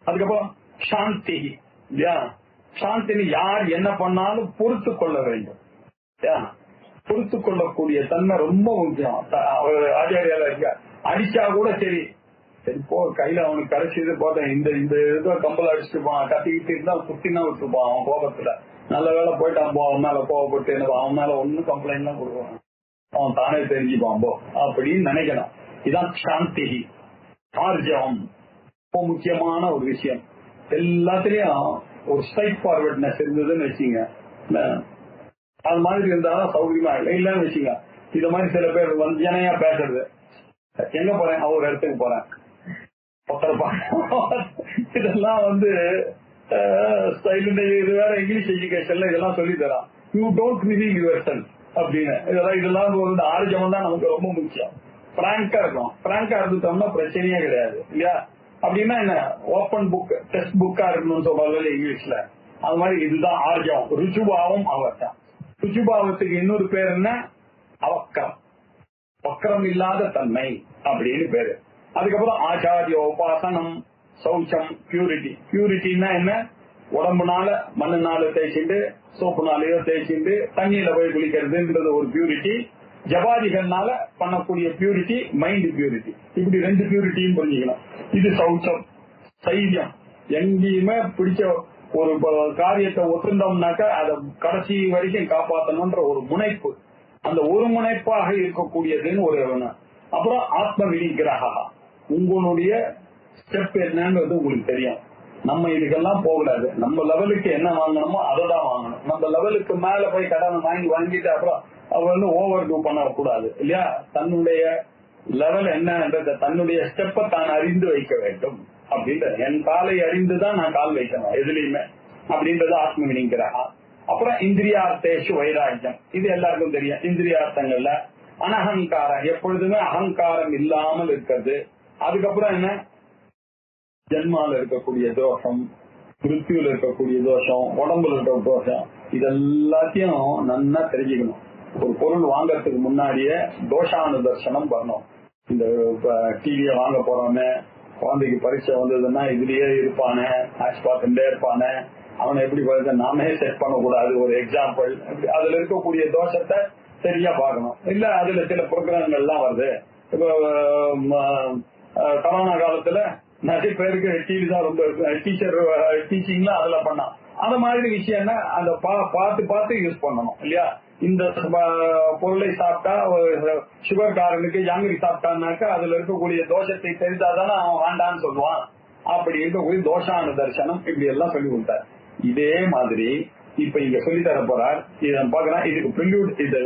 அதுக்கப்புறம் சாந்தி இல்லையா? சாந்தினி யார் என்ன பண்ணாலும் பொறுத்து கொள்ள வேண்டும். பொறுத்து கொள்ளக்கூடிய தன்மை ரொம்ப முக்கியம். ஆச்சாரியால இருக்க அடிச்சா கூட சரி சரி போ, கையில அவனுக்கு கடைசி போட்டேன் இந்த இதை கம்பல் அடிச்சுட்டு போவான், கத்திக்கிட்டு இருந்தா குத்தினா விட்டுருப்பான் அவன் கோபத்துல. நல்ல வேலை போயிட்டான் போ, அவன் மேல கோவப்பட்டு அவன் மேல ஒன்னும் கம்ப்ளைண்ட் தான் கொடுக்குவான், அவன் தானே தெரிஞ்சுப்பான் போ அப்படின்னு நினைக்கணும். இதான் சாந்தி. ஆர்ஜவம் ரொம்ப முக்கியமான ஒரு விஷயம். எல்லாத்திலயும் ஒரு ஸ்ட்ரைட் ஃபார்வர்ட்னஸ் இருந்ததுன்னு வச்சுங்க, அது மாதிரி இருந்தாலும் சௌகரியமா இல்லை. இல்லன்னு வச்சுங்க, இது மாதிரி சில பேர் ஜனையா பேசுறது, எங்க போறேன் ஒரு இடத்துக்கு போறேன் இதெல்லாம் ஸ்டைல். இது வேற இங்கிலீஷ் எஜுகேஷன்ல இதெல்லாம் சொல்லி தரான். You don't reveal yourself. அப்படின்னு. இதெல்லாம் ஒரு ஆர்ஜவம் தான் நமக்கு ரொம்ப முக்கியம். பிராங்கா இருக்கும். பிராங்கா இருந்துட்டோம்னா பிரச்சனையே கிடையாது இல்லையா? அப்படின்னா என்ன, ஓப்பன் புக் டெக்ஸ்ட் புக்கா இருக்கணும்னு சொல்றாங்க இங்கிலீஷ்ல. அது மாதிரி இதுதான் ஆர்ஜவம். ருச்சுபாவம் அவர்தான். ருச்சுபாவத்துக்கு இன்னொரு பேர் என்ன, அவக்கரம், வக்கரம் இல்லாத தன்மை அப்படின்னு பேரு. அதுக்கப்புறம் ஆச்சாரிய உபாசனம், சௌச்சம், பியூரிட்டி. பியூரிட்டின்னா என்ன, உடம்புனால மண்ணுனால தேய்ச்சிட்டு சோப்புனாலேயோ தேய்ச்சிட்டு தண்ணியில போய் குளிக்கிறதுன்றது ஒரு பியூரிட்டி. ஜபாதிகள்னால பண்ணக்கூடிய பியூரிட்டி மைண்ட் பியூரிட்டி. இப்படி 2 பியூரிட்டியும் புரிஞ்சுக்கணும். இது சௌச்சம், சைரியம். எங்கேயுமே பிடிச்ச ஒரு காரியத்தை ஒத்துண்டோம்னாக்கா அதை கடைசி வரைக்கும் காப்பாற்றணும்ன்ற ஒரு முனைப்பு, அந்த ஒரு முனைப்பாக இருக்கக்கூடியதுன்னு ஒரு. அப்புறம் ஆத்ம வினிகிரகா, உங்களுடைய ஸ்டெப் என்னன்றது உங்களுக்கு தெரியும். நம்ம இதுக்கெல்லாம் போகக்கூடாது. நம்ம லெவலுக்கு என்ன வாங்கணுமோ அதை தான் வாங்கணும். நம்ம லெவலுக்கு மேல போய் கடனை வாங்கிட்டு அப்புறம் அவர் ஓவர் டூ பண்ணக்கூடாது இல்லையா? தன்னுடைய லெவல் என்னன்றத, தன்னுடைய ஸ்டெப்பை தான் அறிந்து வைக்க வேண்டும் அப்படின்ற. என் காலை அறிந்துதான் நான் கால் வைக்கணும் எதுலையுமே அப்படின்றது ஆத்ம வினிகிரகா. அப்புறம் இந்திரியார்த்தேஷு வைராக்கியம். இது எல்லாருக்கும் தெரியும். இந்திரியார்த்தங்கள்ல அனஹங்காரம், எப்பொழுதுமே அகங்காரம் இல்லாமல் இருக்கிறது. அதுக்கப்புறம் என்ன, ஜென்மால இருக்கக்கூடிய தோஷம், மிருத்யுல இருக்கக்கூடிய தோஷம், உடம்புல இருக்க தோஷம், இதெல்லாத்தையும் நல்லா தெரிஞ்சுக்கணும். ஒரு பொருள் வாங்கறதுக்கு முன்னாடியே தோஷானுதர்சனம் பண்ணணும். இந்த டிவியை வாங்க போறோன்னு, குழந்தைக்கு பரீட்சை வந்ததுன்னா இதுலயே இருப்பானே, ஆட்சி பார்த்துட்டே இருப்பானே, அவனை எப்படி நாமே செட் பண்ணக்கூடாது. ஒரு எக்ஸாம்பிள், அதுல இருக்கக்கூடிய தோஷத்தை சரியா பார்க்கணும். இல்ல அதுல சில புரோகிராம்கள்லாம் வருது. இப்போ கொரோனா காலத்துல நிறைய பேருக்கு டிவி தான் ரொம்ப டீச்சர் டீச்சிங்ல அதுல பண்ணலாம். அந்த மாதிரி விஷயம்னா அந்த பார்த்து யூஸ் பண்ணணும் இல்லையா? இந்த பொருளை சாப்பிட்டா சுகர் காரனுக்கு ஜாங்கிரி சாப்பிட்டான்னாக்கா அதுல இருக்கக்கூடிய தோஷத்தை தெரிந்தாதானே அவன் வேண்டான்னு சொல்லுவான். அப்படி இருக்கக்கூடிய தோஷான தரிசனம் இப்படி எல்லாம் சொல்லி கொடுத்தார். இதே மாதிரி இப்ப இங்க சொல்லி தர போறார். இதை பாக்கலாம். இதுக்கு பிரில்யூட் இது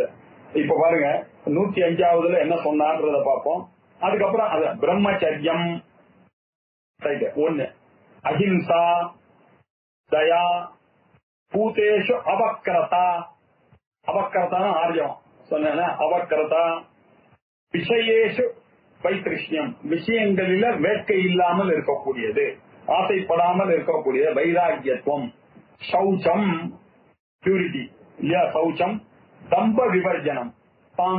இப்ப பாருங்க 105வது என்ன சொன்னார்ன்றத பார்ப்போம். அதுக்கப்புறம் அது பிரம்மச்சரியம், ஒண்ணு அஹிம்சா, தயா, பூதேஷு அவக்கரதா. அவக்கரதான ஆர்ஜவம் சொன்ன. அவக்கரதா, விஷயேஷு வைத்திருஷ்யம், விஷயங்களில வேட்கை இல்லாமல் இருக்கக்கூடியது, ஆசைப்படாமல் இருக்கக்கூடியது, வைராகியத்துவம். சௌச்சம், பியூரிட்டி இல்லையா? சௌச்சம். தம்ப விவர்ஜனம்,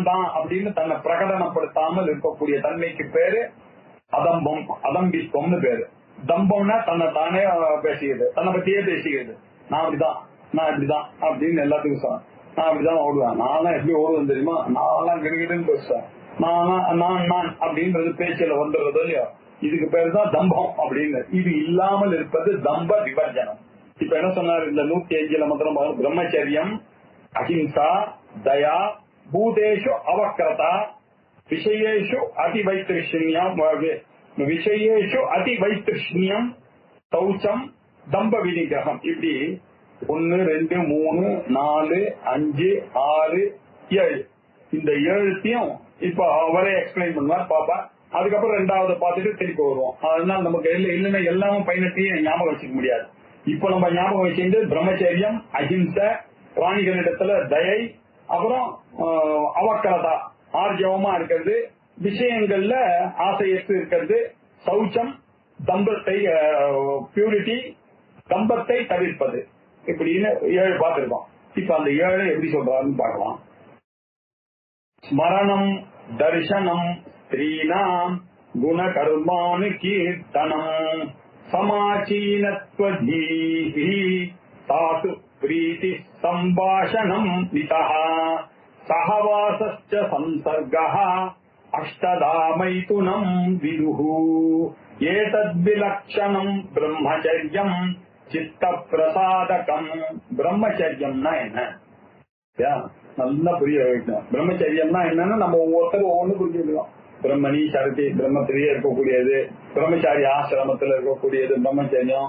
தான் அப்படின்னு தன்னை பிரகடனப்படுத்தாமல் இருக்கக்கூடிய தன்மைக்கு பேரு அதம்பம், அதம்பித்வம்னு பேரு. தம்பம்னா தன்னை தானே பேசிக்கிறது, தன்னை பத்தியே பேசிக்கிறது. நான் அப்படிதான், நான் இப்படிதான் அப்படின்னு எல்லாத்துக்கும் சொல்றேன். நான் அப்படிதான் ஓடுவேன், நான்லாம் எப்படி ஓடுவேன் தெரியுமா, நான்லாம் கிடுகிடுன்னு பேசுவேன், நான் அப்படின்றது பேச்சில வந்துடுறதோ இல்லையோ, இதுக்கு பேரு தான் தம்பம் அப்படின்னு. இது இல்லாமல் இருப்பது தம்ப விவர்ஜனம். இப்ப என்ன சொன்னார் இந்த 105 மாத்திரம், பிரம்மச்சரியம், அஹிம்சா, தயா, பூதேஷு அவக்ரதா, விஷயேஷு அதிவைத்திருஷ்ணியம், விஷயேஷு அதிவைத்திருஷ்ணியம், சௌச்சம், தம்ப வினிகிரகம். இப்படி 1, 2, 3, 4, 5, 6, 7 இந்த 7த்தையும் இப்ப அவரே எக்ஸ்பிளைன் பண்ணுவார் பாப்பா. அதுக்கப்புறம் 2வது பார்த்துட்டு திருப்பி வருவோம். அதனால நமக்கு இல்லைன்னா எல்லாமும் 18 ஞாபகம் வச்சுக்க முடியாது. இப்ப நம்ம ஞாபகம் வச்சுட்டு பிரம்மச்சரியம், அஹிம்சை, பிராணிகளிடத்துல தயை, அப்புறம் அவக்கரதா ஆர்ஜவமா இருக்கிறது, விஷயங்கள்ல ஆசையற்று இருக்கிறது, சௌச்சம், தம்பத்தை பியூரிட்டி, தம்பத்தை தவிர்ப்பது, இப்படின்னு 7 பார்த்திருக்கோம். இப்ப அந்த 7 எப்படி சொல்றாருன்னு பார்க்கலாம். ஸ்மரணம், தர்சனம், ஸ்திரீனாம் குணகர்மானு கீர்த்தனம், சமாச்சீனத்வதீஹி சாசு பிரீதி சம்பாஷணம் நிதஹ, சஹவாசஸ்ச சம்சர்கஹ, அஷ்டதா மைதுனம் விதுஹு, ஏதத்விலக்ஷணம் பிரம்மச்சர்யம் சித்த பிரசாதகம். பிரம்மச்சரியம்னா என்ன நல்லா புரிய வைக்கணும். பிரம்மச்சரியம்னா என்னன்னு நம்ம ஒவ்வொருத்தரும் ஒவ்வொன்னு புரிஞ்சுக்கலாம். பிரம்மணி சரதி, பிரம்மத்திலேயே இருக்கக்கூடியது, பிரம்மச்சாரி ஆசிரமத்துல இருக்கக்கூடியது பிரம்மச்சரியம்.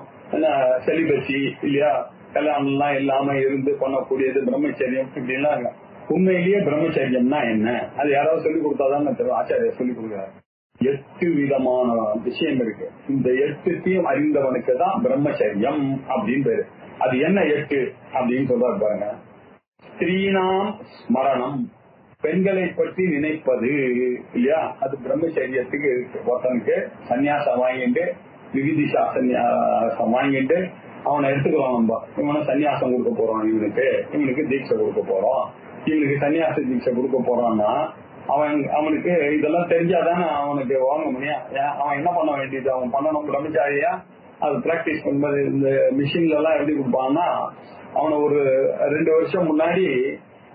செலிபசி இல்லையா, கல்யாணம் எல்லாம் இல்லாம இருந்து பண்ணக்கூடியது பிரம்மச்சரியம். இப்படிலாம் உண்மையிலேயே பிரம்மச்சரியம்னா என்ன, அது யாராவது சொல்லிக் கொடுத்தாதான் தெரியும். ஆச்சாரியர் சொல்லிக் கொடுக்குறாரு. 8 விதமான விஷயம் இருக்கு. இந்த 8த்தையும் அறிந்தவனுக்கு தான் பிரம்மச்சரியம் அப்படின்னு பேரு. அது என்ன 8 அப்படின்னு சொல்றாரு பாருங்க. ஸ்திரீனாம் ஸ்மரணம், பெண்களை பற்றி நினைப்பது இல்லையா, அது பிரம்மச்சரியத்துக்கு இருக்கு. ஒருத்தனுக்கு சன்னியாசம் வாங்கிட்டு விவிதிஷா சன்னியாசம் வாங்கிட்டு அவனை எடுத்துக்கலாம். நம்ம இவனை சன்னியாசம் கொடுக்க போறோம், இவனுக்கு தீட்சை கொடுக்க போறோம், இவனுக்கு சன்னியாச தீட்சை கொடுக்க போறான்னா அவனுக்கு இதெல்லாம் தெரிஞ்சாதானே அவனுக்கு வாங்க முடியும். அவன் என்ன பண்ண வேண்டியது, அவன் பண்ணணும் பிரம்மச்சாரியா அது பிராக்டிஸ் பண்ணும்போது. இந்த மிஷின்ல எல்லாம் எப்படி கொடுப்பான்னா, அவனை ஒரு 2 வருஷம் முன்னாடி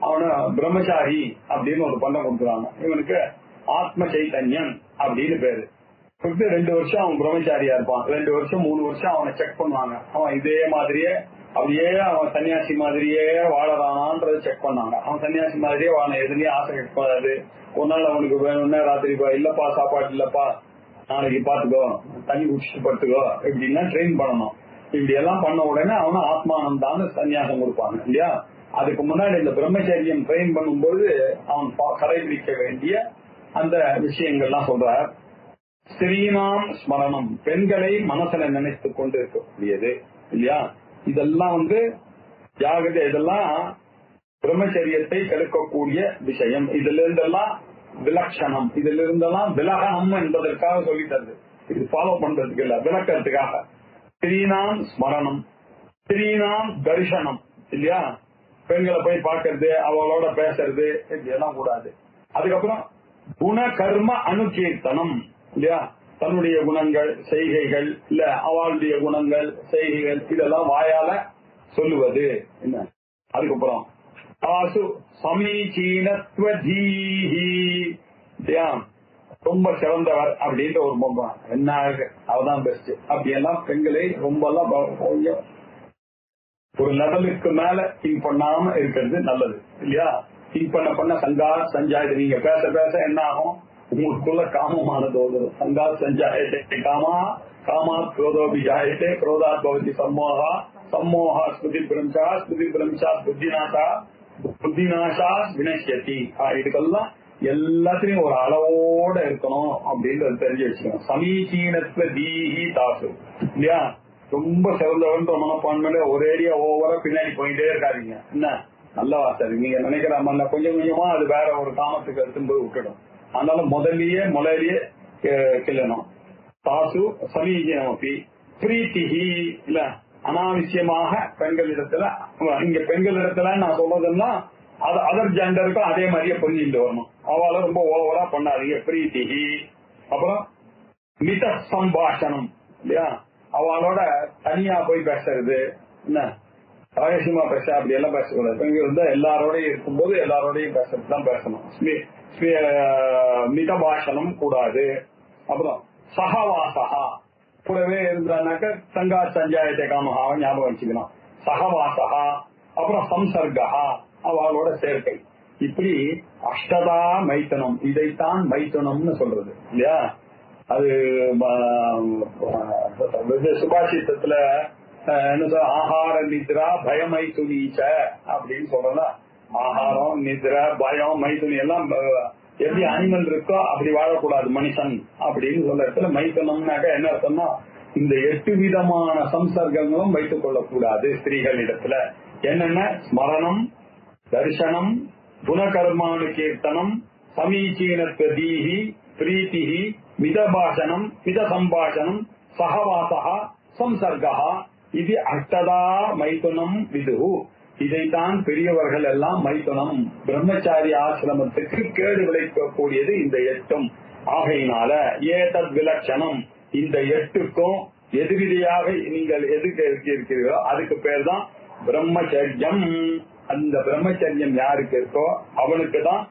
அவனை பிரம்மச்சாரி அப்படின்னு ஒரு பண்டம் கொடுக்குறாங்க. இவனுக்கு ஆத்ம சைத்தன்யம் அப்படின்னு பேரு. 2 வருஷம் அவன் பிரம்மச்சாரியா இருப்பான். 2 வருஷம் 3 வருஷம் அவனை செக் பண்ணுவாங்க. அவன் இதே மாதிரியே அப்படியே அவன் சன்னியாசி மாதிரியே வாழறானான்றத செக் பண்ணாங்க. அவன் சன்னியாசி மாதிரியே வாழ எதுலயும் ஆசை கேட்காது. ஒரு நாள் அவனுக்கு வேணும்னா ராத்திரி இல்லப்பா சாப்பாடு இல்லப்பா நாளைக்கு பாத்துக்கோ, தண்ணி குடிச்சிட்டு படுத்துக்கோ, இப்படின்னா ட்ரெயின் பண்ணணும். இப்படி எல்லாம் பண்ண உடனே அவனை ஆத்மானந்தான்னு சன்னியாசம் கொடுப்பாங்க இல்லையா. அதுக்கு முன்னாடி இந்த பிரம்மச்சரியம் ட்ரெயின் பண்ணும்போது அவன் கடைபிடிக்க வேண்டிய அந்த விஷயங்கள்லாம் சொல்றார். ஸ்ரீனாம் ஸ்மரணம், பெண்களை மனசுல நினைத்துக் கொண்டு இருக்கக்கூடியது இல்லையா. இதெல்லாம் ஜாகிரதை, இதெல்லாம் பிரம்மச்சரியத்தை கெடுக்கக்கூடிய விஷயம். இதுல இருந்தெல்லாம் விலட்சணம், இதுல இருந்தெல்லாம் விலகணம் என்பதற்காக சொல்லி தருது. இது ஃபாலோ பண்றதுக்கு இல்ல, விளக்கறதுக்காக. ஸ்ரீனாம் ஸ்மரணம், ஸ்ரீனாம் தரிசனம் இல்லையா, பெண்களை போய் பார்க்கறது, அவளோட பேசுறது, இதெல்லாம் கூடாது. அதுக்கப்புறம் குண கர்ம அனுகீர்த்தனம் இல்லையா, தன்னுடைய குணங்கள் செய்கைகள் இல்ல அவளுடைய குணங்கள் செய்கைகள் இதெல்லாம் வாயால சொல்லுவது என்ன. அதுக்கப்புறம் ஆசு சமீச்சீனத்வதீஹி இல்லையா, ரொம்ப சிறந்தவர் அப்படின்ற ஒரு பொம்மை என்ன, அவதான் பெஸ்ட். அப்படி எல்லாம் பெண்களை ரொம்ப எல்லாம் ஒரு லெவலுக்கு மேல திங்க் பண்ணாம இருக்கிறது நல்லது இல்லையா. திங்க் பண்ண சஞ்சாயத்தை நீங்க பேச பேச என்ன ஆகும், உங்களுக்குள்ள காமமானது சங்கா சஞ்சாயத்தை காமா குரோதோபி ஜாயத்தை குரோதாத் பவதி சம்மோகா சம்மோகா ஸ்மிருதி பிரம்சா ஸ்மிருதி பிரம்சா புத்திநாசா புத்திநாசா வினஷ்யதி. இதுக்கெல்லாம் எல்லாத்திலையும் ஒரு அளவோட இருக்கணும் அப்படின்றது தெரிஞ்சு வச்சுக்கணும். சமீச்சீனத்துவ தீஹி தாசு இல்லையா, ரொம்ப சிறந்தவன்ற மனப்பான்மையில ஒரேடியா ஓவரா பின்னாடி போயிட்டே இருக்காதீங்க. என்ன நல்ல வாசல் நீங்க நினைக்கிற மாதிரி கொஞ்சம் கொஞ்சமா அது வேற ஒரு காமத்துக்கு எடுத்தும்போது விட்டுடும். அதனால முளையிலேயே கிள்ளணும். தாசு சமீஜனமப்பி பிரீத்திஹி இல்ல, அனாவசியமாக பெண்களிடத்துல, இங்க பெண்களிடத்துல நான் சொல்றதுன்னா அது அதர் ஜெண்டருக்கும் அதே மாதிரியே புரிஞ்சுட்டு வரணும். அவளை ரொம்ப ஓவரா பண்ணாதீங்க. பிரீத்திஹி. அப்புறம் மித சம்பாஷணம் இல்லையா, அவளோட தனியா போய் பேசுறது, என்ன ரகசியமா பேச அப்படி எல்லாம் பேசக்கூடாது. பெண்கள் இருந்தா எல்லாரோடையும் இருக்கும்போது எல்லாரோடையும் பேசுறது தான் பேசணும். மிதபாஷணம் கூடாது. அப்புறம் சகவாசகா, கூடவே இருந்தாக்க சங்கா சஞ்சாயத்தை காமகாவை ஞாபகம் வச்சுக்கணும். சகவாசகா. அப்புறம் சம்சர்கா, அவளோட சேர்க்கை. இப்படி அஷ்டதா மைத்தனம், இதைத்தான் மைத்தனம்னு சொல்றது இல்லையா. அது சுபாஷித்தத்துல ஆஹார நித்ரா பயமைத்துனீச்ச அப்படின்னு சொல்லலாம். ஆகாரம் நித்ரா பயம் மைத்துனி எல்லாம் எப்படி அனிமல் இருக்கோ அப்படி வாழக்கூடாது மனுஷன் அப்படின்னு சொல்ற இடத்துல மைத்தனம்னாக்க என்ன அர்த்தம்னா, இந்த 8 விதமான சம்சர்க்கங்களும் வைத்துக் கொள்ளக்கூடாது ஸ்திரீகள் இடத்துல. என்னென்ன, ஸ்மரணம், தரிசனம், குணகர்மானு கீர்த்தனம், சமீச்சீனத்வதீஹி, பிரீத்திஹி, மிதபாஷணம், மித சம்பாஷணம், சகவாசகா, சம்சர்கா. இது அஷ்டதா மைதுனம் விதுஹு. இதைத்தான் பெரியவர்கள் எல்லாம் மைதுனம், பிரம்மச்சாரி ஆசிரமத்துக்கு கேடு விளைக்கக்கூடியது இந்த 8. ஆகையினால ஏதத் விலட்சணம், இந்த 8க்கும் எதிரியாக நீங்கள் எதுக்கு இருக்கிறீர்களோ அதுக்கு பேர் தான் பிரம்மச்சரியம். அந்த பிரம்மச்சரியம் யாருக்கு இருக்கோ அவனுக்கு தான்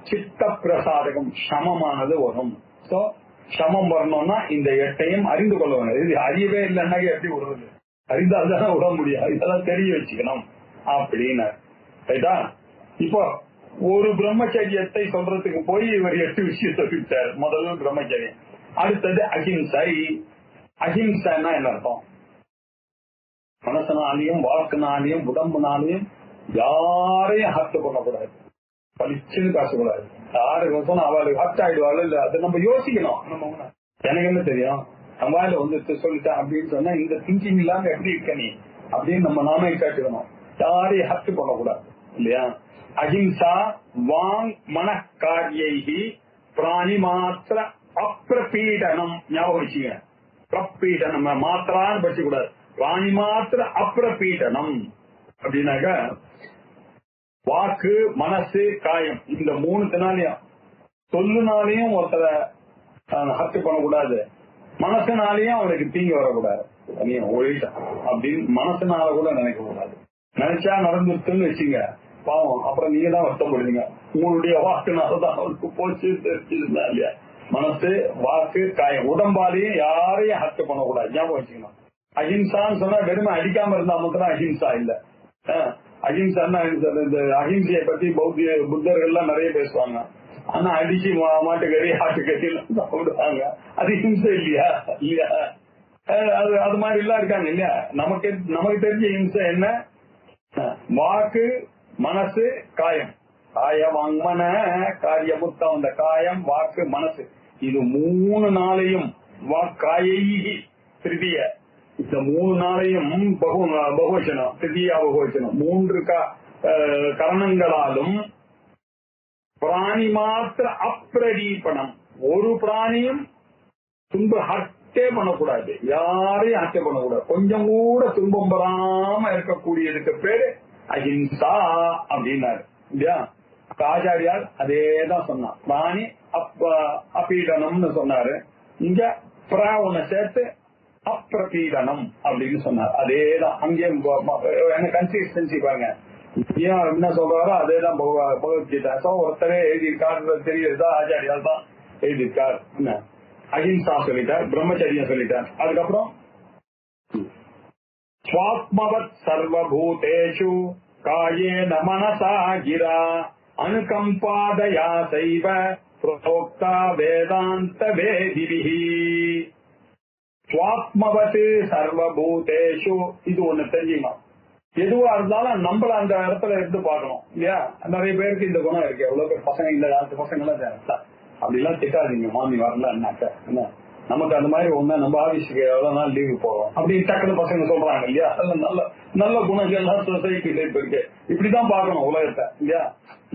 சித்த பிரசாதகம் சமமானது வரும். சோ சமம் வரணும்னா இந்த 8ஐயும் அறிந்து கொள்ள வேண்டும். இது அறியவே இல்லைன்னா எப்படி விடுறது, அறிந்தால்தானே விட முடியும். இதெல்லாம் தெரிய வச்சுக்கணும் அப்படின்னு. ரைட்டா. இப்போ ஒரு பிரம்மச்சரியத்தை சொல்றதுக்கு போய் இவர் 8 விஷயத்தை சொல்லிட்டார். முதல்ல பிரம்மச்சரியம், அடுத்தது அஹிம்சை. அஹிம்சைன்னா என்ன அர்த்தம், மனசனாலையும் வாக்குனாலையும் உடம்புனாலையும் யாரையும் ஹர்ட் பண்ணக்கூடாது, பளிச்சுன்னு பேசக்கூடாது. யாருக்கு அவளுக்கு ஹர்ட் ஆயிடுவாள் இல்ல, அதை நம்ம யோசிக்கணும். நம்ம எனக்கு என்ன தெரியும், நம்ம சொல்லிட்டேன் அப்படின்னு சொன்னா இந்த திங்கிங் இல்லாம எப்படி இருக்க நீ அப்படின்னு நம்ம நாமே கேட்டுக்கணும். யாரையும் ஹர்ட் பண்ணக்கூடாது. இல்லையா? அஹிம்சா வாங் மனக்காரியைகி பிராணி மாத்திர அப்பிரபீடனம். ஞாபகம் வச்சுங்க, பிரபீடனம் மாத்திரான்னு படிச்சு கூடாது, பிராணி மாத்திர அப்பிரபீடனம். அப்படின்னாக்க வாக்கு மனசு காயம் இந்த மூணுத்தினாலையும், சொல்லுனாலையும் ஒருத்தரை ஹர்ட் பண்ணக்கூடாது, மனசுனாலையும் அவனுக்கு தீங்கு வரக்கூடாது. அப்படின்னு மனசுனால கூட நினைக்க கூடாது. நினைச்சா நடந்துருச்சுன்னு வச்சுங்க, பாவம் அப்புறம் நீங்க தான் வருத்தப்படுவீங்க. உங்களுடைய வாக்குனாலதான் அவனுக்கு போச்சு தெரிஞ்சிருந்தா இல்லையா? மனசு வாக்கு காயம் உடம்பாலையும் யாரையும் ஹர்ட் பண்ணக்கூடாது. ஞாபகம் வச்சுக்கணும். அஹிம்சான்னு சொன்னா வெறுமை அடிக்காம இருந்தா மட்டும் அஹிம்சா இல்ல. அஹிம்சான்னா இந்த அஹிம்சையை பத்தி புத்தர்கள்லாம் நிறைய பேசுவாங்க. ஆனா அடிச்சு மாட்டுக்கறி ஆட்டுக்கறி எல்லாம் சாப்பிடுவாங்க. அது ஹிம்சை இல்லையா? இல்லையா? அது மாதிரி எல்லாம் இருக்காங்க இல்லையா? நமக்கு தெரிஞ்ச ஹிம்சை என்ன? வாக்கு மனசு காயம். காய வாங்கன காரியமுத்தம். அந்த காயம் வாக்கு மனசு இது மூணு நாளையும் காயை திருதிய இந்த மூணு நாளையும் பகுவச்சனம் திருதியா பகுவச்சனம் மூன்று கரணங்களாலும் பிராணி மாத்திர அப்பிரதீபனம். ஒரு பிராணியும் ஹர்ட்டே பண்ணக்கூடாது, யாரையும் ஹர்ட்டே பண்ணக்கூடாது. கொஞ்சம் கூட துன்பம் பெறாம இருக்கக்கூடியதுக்கு பேரு அஹிம்சா அப்படின்னாரு இல்லையா? ஆச்சாரியால் அதேதான் சொன்னார். பிராணி அப்பீடனம்னு சொன்னாரு. இங்க ஒன்ன சேர்த்து அப்பிரபீடனம் அப்படின்னு சொன்னார். அதேதான் அங்கேயும் கன்சிஸ்டன்சி பாருங்க. என்ன சொல்றாரோ அதேதான் பகவத்கீதா. ஒருத்தரே எழுதியிருக்காரு தெரியுதா? ஆச்சாரியால் தான் எழுதியிருக்கார். என்ன அஹிம்சா சொல்லிட்டார், பிரம்மச்சரியம் சொல்லிட்டார். அதுக்கப்புறம் ஸ்வாத்மவத் சர்வபூதேஷு காயேன மனசா கிரா அனுகம்பாதயா சைவ ப்ரோக்தா வேதாந்த வேதிபிஹி. ஸ்வாத்மவத் சர்வபூதேஷு இது ஒண்ணு தெரிஞ்சுக்கலாம். எதுவா இருந்தாலும் நம்மள அந்த இடத்துல இருந்து பார்க்கணும் இல்லையா? நிறைய பேருக்கு இந்த குணம் இருக்கு. எவ்வளவு பேர் பசங்க இந்த காலத்து பசங்க எல்லாம் அப்படி எல்லாம் திட்டாதீங்க, மாமி வரலன்னாக்க என்ன நமக்கு அந்த மாதிரி ஒண்ணு நம்ம ஆபீஸுக்கு எவ்வளவு நாள் லீவு போறோம் அப்படின்னு டக்குனு பசங்க சொல்றாங்க இல்லையா? அதெல்லாம் நல்ல நல்ல குணங்கள்லாம் சொசைட்டில இப்ப இருக்கு. இப்படிதான் பார்க்கணும் உலகத்தை இல்லையா?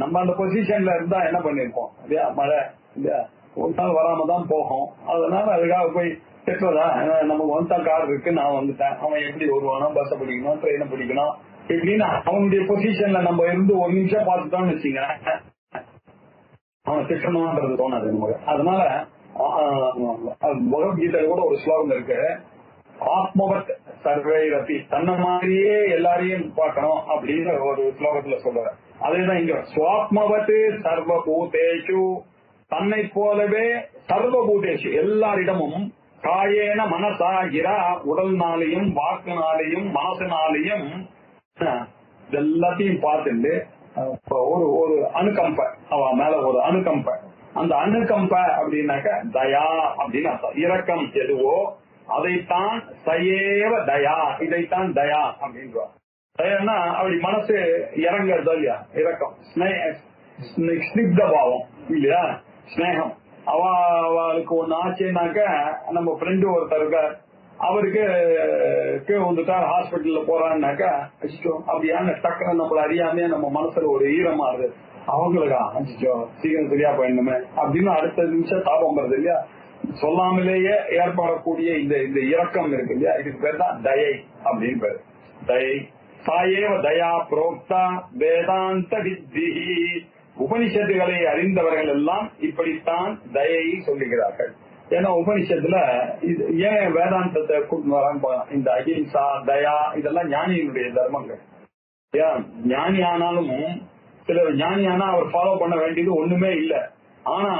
நம்ம அந்த பொசிஷன்ல இருந்தா என்ன பண்ணிருப்போம் இல்லையா? மழை இல்லையா ஒரு நாள் வராம தான் போகும். அதனால அதுக்காக போய் திட்டுறதா? நமக்கு வந்தா கார் இருக்கு, நான் வந்துட்டேன், அவன் எப்படி வருவானோ, பஸ்ஸை பிடிக்கணும், ட்ரெயினை பிடிக்கணும் இப்படின்னு அவனுடைய பொசிஷன்ல நம்ம இருந்து ஒரு நிமிஷம் பார்த்துட்டோம்னு வச்சுங்க, அவன் திட்டணும்ன்றது தோணாது நமக்கு. அதனால பகவத்கீதையில கூட ஒரு ஸ்லோகம் இருக்கு, ஆத்மவத் சர்வை ரத்தி, தன்னை மாதிரியே எல்லாரையும் பார்க்கணும் அப்படின்னு ஒரு ஸ்லோகத்துல சொல்ற. அதேதான் இங்க சுவாத்மவத் சர்வபூதேஷு, தன்னை போலவே சர்வபூதேஷு எல்லாரிடமும் காயேன மனசா கிரா, உடல்னாலையும் வாக்குனாலையும் மனசுனாலையும் எல்லாத்தையும் பார்த்துட்டு ஒரு அணுகம்ப, அவன் மேல ஒரு அணுகம்ப. அந்த அணுகம்ப அப்படின்னாக்க தயா அப்படின்னு அர்த்தம். இரக்கம் எதுவோ அதைத்தான் சயேவ தயா, இதைத்தான் தயா அப்படின்றார். தயான்னா அப்படி மனசு இறங்குறது இல்லையா? இரக்கம், ஸ்னிக்த பாவம் இல்லையா? ஸ்னேகம். அவளுக்கு ஒண்ணு ஆச்சுன்னாக்க, நம்ம ஃப்ரெண்டு ஒருத்தர் இருக்கார், அவருக்கு வந்துட்டார், ஹாஸ்பிட்டல்ல போறான்னாக்கா அச்சிச்சோ அப்படியான டக்குன்னு நம்மள அறியாமே நம்ம மனசுல ஒரு ஈரமா இருக்கு. அவங்களுக்கா அச்சிச்சோ சீக்கிரம் சரியா போயிடணுமே அப்படின்னு அடுத்த நிமிஷம் தாபம் வருது இல்லையா? சொல்லாமலேயே ஏற்படக்கூடிய இந்த இரக்கம் இருக்கு இல்லையா? இதுக்கு பேர் தான் தயை அப்படின்னு பேரு. தயை சாயேவ தயா புரோக்தா வேதாந்த வித்தி. உபனிஷத்துகளை அறிந்தவர்கள் எல்லாம் இப்படித்தான் தயையை சொல்லுகிறார்கள். ஏன்னா உபனிஷத்துல ஏன் வேதாந்தத்தை கூட்டு வரான்னு, இந்த அகிம்சா தயா இதெல்லாம் ஞானியினுடைய தர்மங்கள். ஞானி ஆனாலும் சிலர் ஞானி ஆனா அவர் ஃபாலோ பண்ண வேண்டியது ஒண்ணுமே இல்லை. ஆனா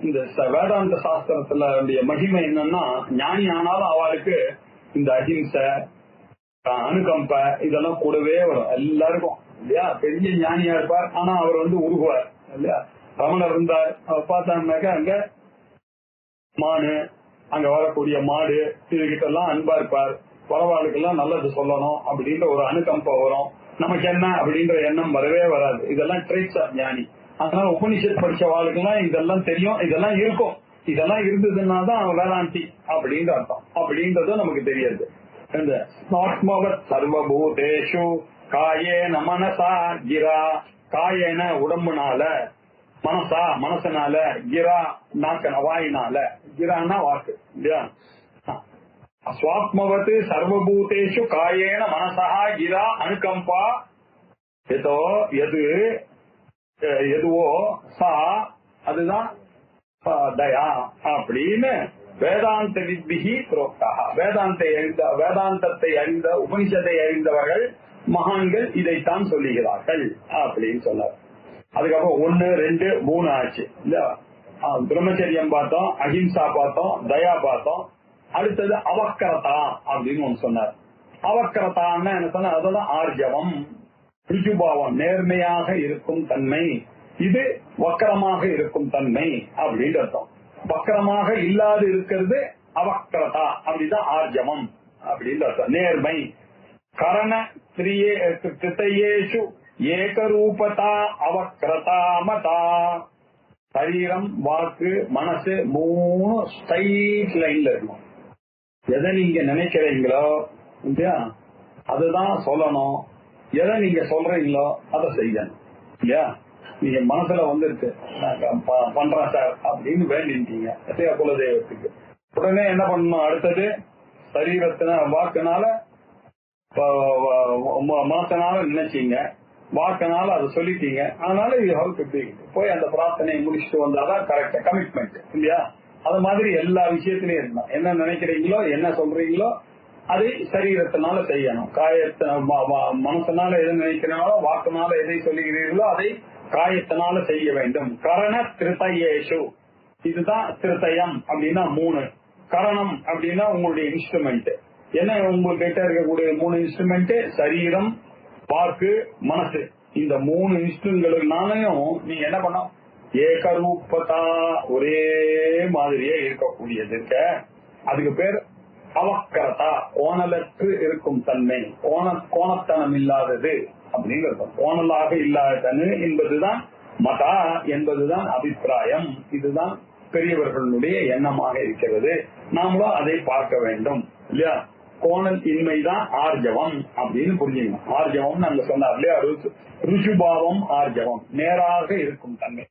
இந்த வேதாந்த சாஸ்திரத்துல மகிமை என்னன்னா, ஞானி ஆனாலும் அவளுக்கு இந்த அகிம்சை அணுகம்ப இதெல்லாம் கூடவே வரும் எல்லாருக்கும் இல்லையா? பெரிய ஞானியா இருப்பார், ஆனா அவர் உருகுவார் இல்லையா? ரமணர் இருந்தார், அவர் பார்த்தாங்கன்னாக்கா அங்க மானு, அங்க வரக்கூடிய மாடு இதுகிட்ட எல்லாம் அன்பா இருப்பார், பரவாயில்லைக்கெல்லாம் நல்லது சொல்லணும் அப்படின்ற ஒரு அணுகம்ப வரும். நமக்கு என்ன அப்படின்ற எண்ணம் வரவே வராது. இதெல்லாம் ட்ரைட்ஸ் ஆஃப் ஞானி. அதனால உபனிஷத் படிச்ச வாழ்க்கெல்லாம் இதெல்லாம் தெரியும், இதெல்லாம் இருக்கும். இதெல்லாம் இருந்ததுன்னா தான் அவன் வேதாந்தி அப்படின்ற அர்த்தம். அப்படின்றது நமக்கு தெரியாது. இந்த ஆத்மவத் சர்வபூதேஷு காயேன மனசா கிரா, காயேன உடம்புனால, மனசா மனசனால, கிரா நாக்கன வாயினால, கிரான்னா வாக்கு இல்லையா. ஸ்வாத்மவத்து சர்வபூதேஷு காயேன மனசா கிரா அனுகம்பா எதோ எது எதுவோ சா அதுதான் தயா அப்படின்னு வேதாந்த வித்பிகி புரோக்தா. வேதாந்தத்தை அறிந்த உபனிஷத்தை அறிந்தவர்கள் மகான்கள் இதைத்தான் சொல்லுகிறார்கள் அப்படின்னு சொன்னார். அதுக்கப்புறம் 1, 2, 3 ஆச்சு இல்ல. பிரம்மச்சரியம் பார்த்தோம், அஹிம்சா பார்த்தோம், தயா பார்த்தோம். அடுத்தது அவக்கரதா அப்படின்னு ஒண்ணு சொன்னார். அவக்கரதான்னு என்ன சொன்ன, அதோட ஆர்ஜவம், ருஜுபாவம், நேர்மையாக இருக்கும் தன்மை. இது வக்கரமாக இருக்கும் தன்மை அப்படின்னு அர்த்தம். வக்கரமாக இல்லாது இருக்கிறது அவக்கரதா, அப்படிதான் ஆர்ஜவம் அப்படின்னு அர்த்தம், நேர்மை. கரண கிருத்தையேஷு ஏகரூபதா அவக்ரதா மதா. சரீரம், வாக்கு, மனசு 3 ஸ்ட்ரைட் லைன்ல இருக்கணும். எதை நீங்க நினைக்கிறீங்களோ அதுதான் சொல்லணும், எதை நீங்க சொல்றீங்களோ அதை செய்யணும் இல்லையா. நீங்க மனசுல வந்துருக்கு பண்றேன் சார் அப்படின்னு வேண்டிட்டீங்க குலதெய்வத்துக்கு, உடனே என்ன பண்ணணும், அடுத்தது சரீரத்தின வாக்குனால மனசனால நினைச்சீங்க, வாக்குனால அதை சொல்லிட்டீங்க, அதனால போய் அந்த பிரார்த்தனையை முடிச்சுட்டு வந்தாதான் கரெக்ட் கமிட்மெண்ட் இல்லையா. அது மாதிரி எல்லா விஷயத்திலயும் இருக்கணும். என்ன நினைக்கிறீங்களோ என்ன சொல்றீங்களோ அதை சரீரத்தினால செய்யணும். மனசனால எதை நினைக்கிறீங்களோ, வாக்குனால எதை சொல்லுகிறீர்களோ அதை காயத்தினால செய்ய வேண்டும். கரண திருத்தையேஷு, இதுதான் திருத்தயம் அப்படின்னா 3. கரணம் அப்படின்னா உங்களுடைய இன்ஸ்ட்ருமெண்ட். என்ன உங்ககிட்ட இருக்கக்கூடிய 3 இன்ஸ்ட்ருமெண்ட், சரீரம், வாக்கு, மனசு. இந்த 3 இன்ஸ்ட்ருமெண்ட்னாலையும் நீங்க என்ன பண்ணணும், ஏகரூபதா, ஒரே மாதிரியே இருக்கக்கூடியது இருக்க. அதுக்கு பேர் அவக்கரதா, கோணலற்று இருக்கும் தன்மை, கோணத்தனம் இல்லாதது அப்படின்னு இருக்கும். கோணலாக இல்லாதது என்பதுதான் மதா என்பதுதான் அபிப்பிராயம். இதுதான் பெரியவர்களுடைய எண்ணமாக இருக்கிறது. நாமளும் அதை பார்க்க வேண்டும் இல்லையா. கோணல் இன்மைதான் ஆர்ஜவம் அப்படின்னு புரிஞ்சுக்கணும். ஆர்ஜவம் நாங்க சொன்னார் இல்லையா, ருஜுபாவம் ஆர்ஜவம், நேராக இருக்கும் தன்மை.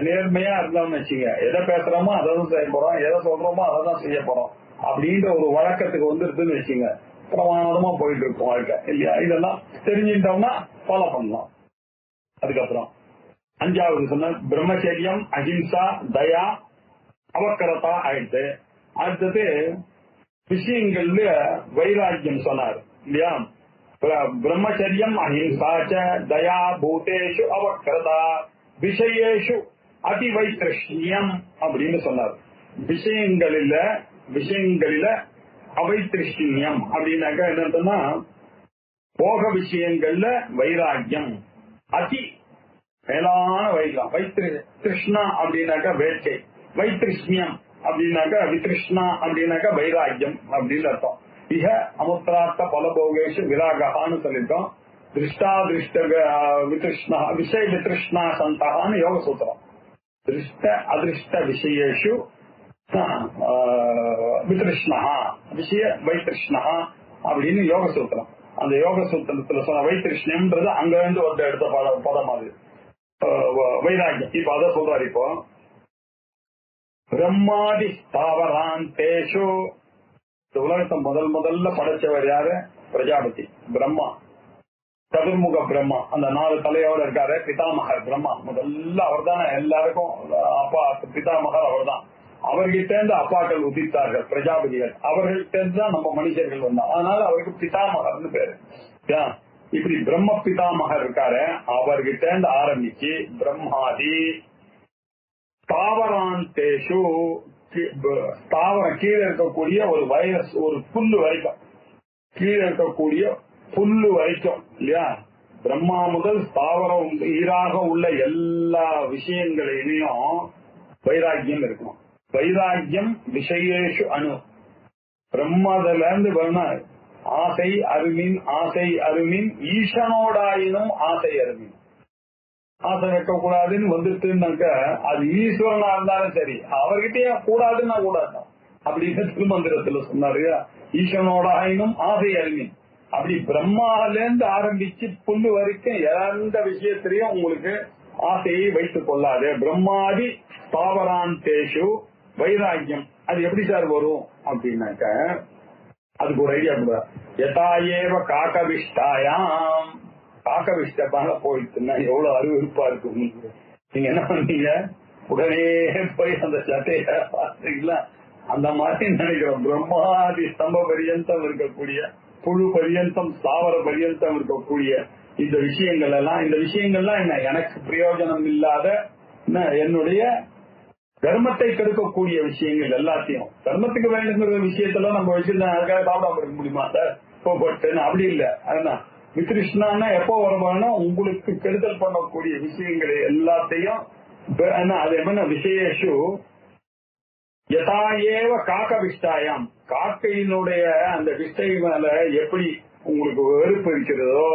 நேர்மையா இருந்தோம்னு வச்சுங்க, எதை பேசுறோமோ அதை தான் செய்ய போறோம், எதை சொல்றோமோ அதை தான் செய்ய போறோம் அப்படின்ற ஒரு வழக்கத்துக்கு வந்துருதுன்னு வச்சுங்க, பிரமாதமா போயிட்டு இருக்கும் வாழ்க்கை இல்லையா. இதெல்லாம் தெரிஞ்சுட்டோம்னா ஃபாலோ பண்ணலாம். அதுக்கப்புறம் 5வது சொன்ன பிரம்மச்சரியம், அஹிம்சா, தயா, அவக்கரதா ஆயிடுத்து. அடுத்தது விஷயங்கள்ல வைராக்கியம் சொன்னார் இல்லையா. பிரம்மச்சரியம், அஹிம்சாச்ச, தயா, பூதேஷு அவக்கரதா, விஷயேஷு அதிவைத்ருஷ்யம் அப்படின்னு சொன்னார். விஷயங்களில அவைத்ருஷ்யம் அப்படின்னாக்கா என்னன்னா, போக விஷயங்கள்ல வைராக்கியம், அதி மேலான வைராக்கியம். கிருஷ்ணா அப்படின்னாக்கா வேட்கை, வைத்ருஷ்யம் அப்படின்னாக்கா வித்ருஷ்ணா அப்படின்னாக்கா வைராக்கியம் அப்படின்னு அர்த்தம். இக அமுத்திரார்த்த பலபோகேஷு விராகான்னு சொல்லிட்டோம். திருஷ்டா திருஷ்ட வித்ருஷ்ணா விஷய வித்ருஷ்ணா சந்தான்னு யோக சூத்திரம். திருஷ்ட அதிருஷ்ட விஷயேஷு வித்ருஷ்ணா விஷய வைத்ருஷ்ணா அப்படின்னு யோக சூத்திரம். அந்த யோக சூத்திரத்துல சொன்ன வைத்ருஷ்ணம்ன்றது அங்க இருந்து வந்து எடுத்த பதம் அது வைராக்கியம். இப்ப அதை சொல்றாரு. இப்போ பிரம்மாதி ஸ்தாவராந்தேஷு, இந்த உலகத்தை முதல்ல படைச்சவர் யாரு, பிரஜாபதி பிரம்மா, சதுர்முக பிரம்மா, அந்த 4 தலையோட இருக்காரு பிதாமகர் பிரம்மா. முதல்ல அவர் தானே எல்லாருக்கும் அப்பா, பிதாமகர் அவர் தான். அவர்கிட்ட இருந்து அப்பாக்கள் உதித்தார்கள் பிரஜாபதிகள், அவர்கள்ட்ட இருந்து தான் நம்ம மனுஷர்கள் வந்தோம். அதனால அவருக்கு பிதாமகர்னு பேரு. இப்படி பிரம்ம பிதாமகர் இருக்காரு, அவர்கிட்ட இருந்து ஆரம்பிச்சு பிரம்மாதி ஸ்தாவராந்தேஷு, ஸ்தாவரம் கீழே இருக்கக்கூடிய ஒரு வைரஸ், ஒரு புல்லு வரைக்கும், கீழே இருக்கக்கூடிய புல்லு வரைக்கும் இல்லையா. பிரம்மா முதல் ஸ்தாவரம் ஈராக உள்ள எல்லா விஷயங்களையும் வைராக்கியம் இருக்கணும். வைராக்கியம் விஷயேஷு அணு. பிரம்மதுல இருந்து வேணும் ஆசை அருமின் ஈசனோடாயினும் ஆசை அருமின். ஆசை வைக்கக்கூடாதுன்னு வந்துட்டுனாக்க அது ஈஸ்வரனா இருந்தாலும் சரி, அவர்கிட்டயே கூடாதுன்னா கூடாது அப்படின்னு திருமந்திரத்துல சொன்னாரு. ஈசனோடாயினும் ஆசை அருமின், அப்படி பிரம்மால இருந்து ஆரம்பிச்சு புல்லு வரைக்கும் எந்த விஷயத்திலையும் உங்களுக்கு ஆசையை வைத்துக் கொள்ளாது. பிரம்மாதி தாவராந்தேஷு வைராக்கியம். அது எப்படி சார் வரும் அப்படின்னாக்க அதுக்கு ஒரு ஐடியா கூட. யதாயேவ காக்கவிஷ்டாயாம், காக்கவிஷ்டமான போயிடுச்சுன்னா எவ்வளவு அருவருப்பா இருக்கு உங்களுக்கு. நீங்க என்ன பண்ணீங்க, உடனே போய் அந்த சட்டையை பார்த்தீங்களா, அந்த மாதிரி நினைக்கிறோம். பிரம்மாதி ஸ்தம்ப பரியந்தம் இருக்கக்கூடிய, புழு பரியந்தம் ஸ்தாவர பரியந்தம் இருக்கக்கூடிய இந்த விஷயங்கள்லாம் என்ன, எனக்கு பிரயோஜனம் இல்லாத என்னுடைய தர்மத்தை கெடுக்கக்கூடிய விஷயங்கள் எல்லாத்தையும், தர்மத்துக்கு வேண்டுங்கிற விஷயத்துல நம்ம வச்சிருந்தா அதுக்காக சாப்பிடாம இருக்க முடியுமா சார் போட்டு? அப்படி இல்லை. அதுதான் விகிருஷ்ணான்னா எப்போ வருமானோ உங்களுக்கு கெடுதல் பண்ணக்கூடிய விஷயங்களை எல்லாத்தையும் அது என்ன விசேஷு யதாயேவ காக்கவிஷ்டாயாம், காக்கையினுடைய அந்த விஷ்டை மேல எப்படி உங்களுக்கு வெறுப்பு இருக்கிறதோ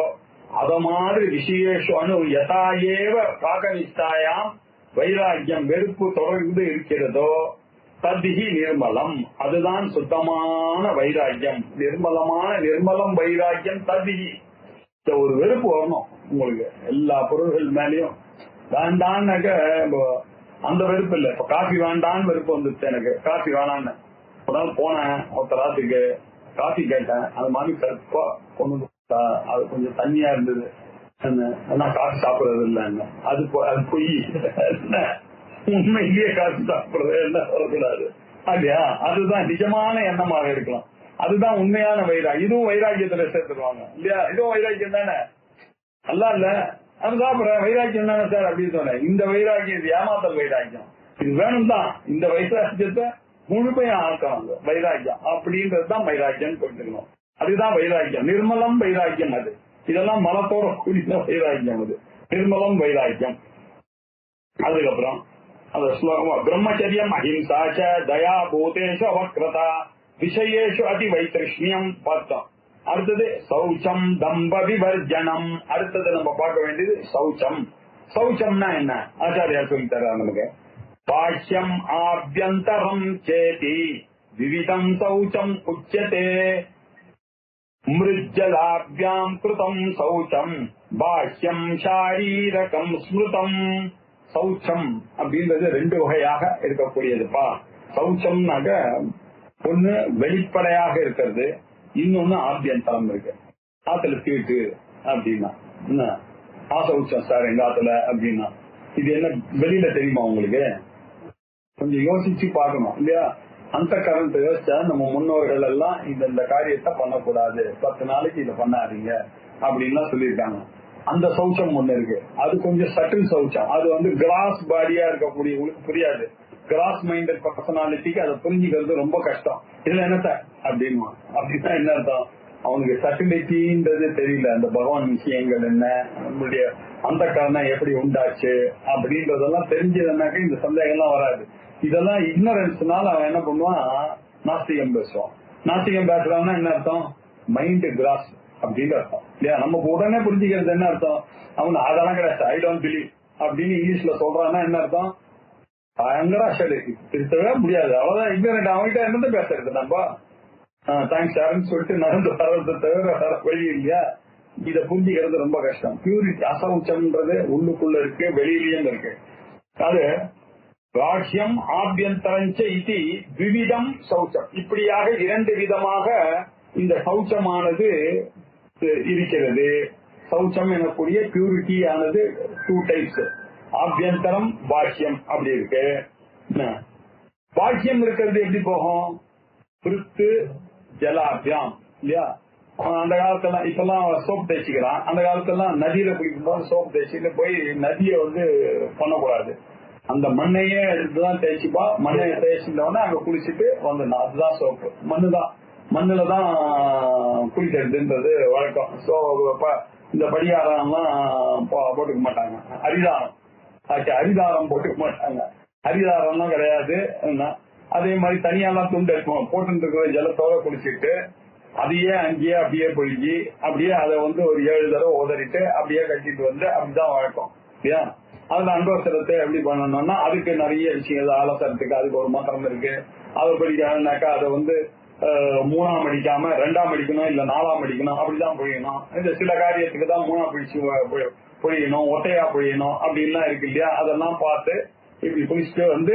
அத மாதிரி விசேஷு அணு யதாயேவ காக்கவிஷ்டாயாம் வைராக்கியம் வெறுப்பு தொடர்ந்து இருக்கிறதோ ததிகி நிர்மலம், அதுதான் சுத்தமான வைராக்கியம். நிர்மலம் வைராக்கியம் ததிகி. ஒரு வெறுப்பு வரணும் உங்களுக்கு எல்லா பொருள்கள் மேலயும். வேண்டான்னாக்க அந்த வெறுப்பு இல்ல. இப்ப காஃபி வேண்டான்னு வெறுப்பு வந்துச்சு எனக்கு, காஃபி வேணான்னு. ஒரு நாள் போனேன் ஒருத்தராத்துக்கு, காஃபி கேட்டேன். அது மாதிரி கருப்பா கொண்டு அது கொஞ்சம் தண்ணியா இருந்தது. நான் காஃபி சாப்பிடறது இல்லைன்னு. அது பொய். உண்மையிலேயே காஃபி சாப்பிடுறது என்ன சொல்லக்கூடாது இல்லையா? அதுதான் நிஜமான எண்ணமாக இருக்கலாம். அதுதான் உண்மையான வைராகியம். இதுவும் வைராக்கியத்துல சேர்த்துருவாங்க இல்லையா? இதுவும் வைராக்கியம் தானே, நல்லா இல்ல அது சாப்பிடுற வைராக்கியம் தானே சார் அப்படின்னு சொன்னேன். இந்த வைராக்கியம் இது ஏமாத்தல் வைராக்கியம். இது வேணும் தான், இந்த வைராக்கியத்தை முழுமையா ஆக்கணும். வைராக்கியம் அப்படின்றதுதான் வைராக்கியம் கொடுத்துக்கணும். அதுதான் வைராக்கியம், நிர்மலம் வைராக்கியம். அது இதெல்லாம் மனத்தோட கூடிய வைராக்கியம். அது நிர்மலம் வைராக்கியம். அதுக்கப்புறம் அந்த ஸ்லோகம் பிரம்மச்சரியம் அஹிம்சாச்ச தயா பூதேஷு அவக்ரதா விஷயேஷு அதி வைத்திருஷ்ணியம் பார்த்தோம். அடுத்தது சௌச்சம் தம்ப விவர்ஜனம். அடுத்தது நம்ம பார்க்க வேண்டியது சௌச்சம். சௌச்சம்னா என்ன ஆச்சாரியார் சொல்லி தர்றார் நமக்கு. பாஷ்யம் ஆபியந்தரம் சேதி விவிதம் சௌச்சம் உச்சதே மிருஜ்ஜலாபியாம் கிருதம் சௌச்சம் பாஷ்யம் சாரீரகம் ஸ்மிருதம். சௌச்சம் அப்படின்றது ரெண்டு வகையாக இருக்கக்கூடியதுப்பா. சௌச்சம்னாக்க ஒண்ணு வெளிப்படையாக இருக்கிறது, இன்னொன்னு ஆபியந்தரம் இருக்கு. ஆத்துல தீட்டு அப்படின்னா என்ன ஆசௌச்சம் சார் எங்க ஆத்துல அப்படின்னா இது என்ன வெளியில தெரியுமா உங்களுக்கு? கொஞ்சம் யோசிச்சு பார்க்கணும் இல்லையா? அந்த கரண்ட் யோசிச்சா நம்ம முன்னோர்கள் எல்லாம் இந்த காரியத்தை பண்ணக்கூடாது, 10 நாளைக்கு இதை பண்ணாதீங்க அப்படின்லாம் சொல்லியிருக்காங்க. அந்த சௌச்சம் ஒண்ணு இருக்கு. அது கொஞ்சம் சட்டில் சௌச்சம். அது கிராஸ் பாடியா இருக்கக்கூடிய உங்களுக்கு புரியாது. கிராஸ் மைண்டட் பர்சனாலிட்டிக்கு அதை புரிஞ்சுக்கிறது ரொம்ப கஷ்டம். இதுல என்னத்த அப்படின்னா அப்படின்னா என்ன அர்த்தம்? அவனுக்கு சட்டிலிட்டின்றது தெரியல. அந்த பகவான் விஷயங்கள் என்ன, நம்மளுடைய அந்த காரணம் எப்படி உண்டாச்சு அப்படின்றதெல்லாம் தெரிஞ்சதுனாக்க இந்த சந்தேகம் எல்லாம் வராது. இதெல்லாம் இக்னரன்ஸ்னால அவன் என்ன பண்ணுவான், நாஸ்திகம் பேசுவான். நாஸ்திகம் பேசுறான்னா என்ன அர்த்தம்? மைண்ட் கிராஸ் அப்படின்னு அர்த்தம் இல்லையா? நமக்கு உடனே புரிஞ்சுக்கிறது என்ன அர்த்தம்? அவன் அதெல்லாம் கிடையாது, ஐ டோன்ட் பிலீவ் அப்படின்னு இங்கிலீஷ்ல சொல்றான்னா என்ன அர்த்தம்? பயங்கர திருத்தவே முடியாது, அவ்வளவுதான். இக்னரண்ட். அவன்கிட்ட என்னது பேசுறது? நம்ம தேங்க்ஸ் சார்ன்னு சொல்லிட்டு நடந்து வர்றதை தவிர வேற வழி இல்லையா? இதை புரிஞ்சுக்கிறது ரொம்ப கஷ்டம். பியூரிட்டி அசௌச்சம்ன்றது உள்ளுக்குள்ள இருக்கு, வெளியிலயும் இருக்கு. அது ராஷ்யம் ஆபியந்தரஞ்ச இது விவிதம் சௌச்சம். இப்படியாக 2 விதமாக இந்த சௌச்சமானது இருக்கிறது. சௌச்சம் எனக்கூடிய பியூரிட்டி ஆனது 2 டைப்ஸ். ஆபியந்தரம் பாஷ்யம் அப்படி இருக்கு. பாஷ்யம் இருக்கிறது எப்படி போகும்? பிருத்து ஜலாபியாம் இல்லையா? அந்த காலத்துல இப்பெல்லாம் சோப் தேய்ச்சிக்கிறான். அந்த காலத்துல நதியில குளிக்கும் போது சோப் தேய்ச்சிட்டு போய் நதியை பண்ணக்கூடாது. அந்த மண்ணையே எடுத்துதான் தேய்ச்சிப்பா. மண்ணை தேய்ச்சிட்டோன்னா அங்க குளிச்சுட்டு வந்துடணும். அதுதான் சோப்பு. மண்ணுலதான் குளிக்கிறதுன்றது வழக்கம். சோ இந்த படிகாரம்லாம் போட்டுக்க மாட்டாங்க. அரிதாரம் போட்டுக்க மாட்டாங்க. அரிதாரம்லாம் கிடையாது. அதே மாதிரி தனியாலாம் துண்டு இருக்கும் போட்டு இருக்கிற ஜலத்தோட குளிச்சுட்டு அதையே அங்கேயே அப்படியே பொழுகி அப்படியே அதை ஒரு 7 தடவை உதறிட்டு அப்படியே கட்டிட்டு அப்படிதான் வழக்கம் இல்லையா? அதுல அண்டோசரத்தை எப்படி பண்ணணும்னா அதுக்கு நிறைய விஷயங்கள் அலசறதுக்கு அதுக்கு ஒரு மந்திரம் இருக்கு. அதை படிக்காக்கா அதை மூணாம் அடிக்காம ரெண்டாம் அடிக்கணும், இல்ல நாலாம் அடிக்கணும், அப்படிதான் பொழியணும். இந்த சில காரியத்துக்கு தான் மூணா பிடிச்சு பொழியணும், ஒட்டையா பொழியணும் அப்படின்லாம் இருக்கு இல்லையா? அதெல்லாம் பார்த்து இப்படி குளிச்சுட்டு வந்து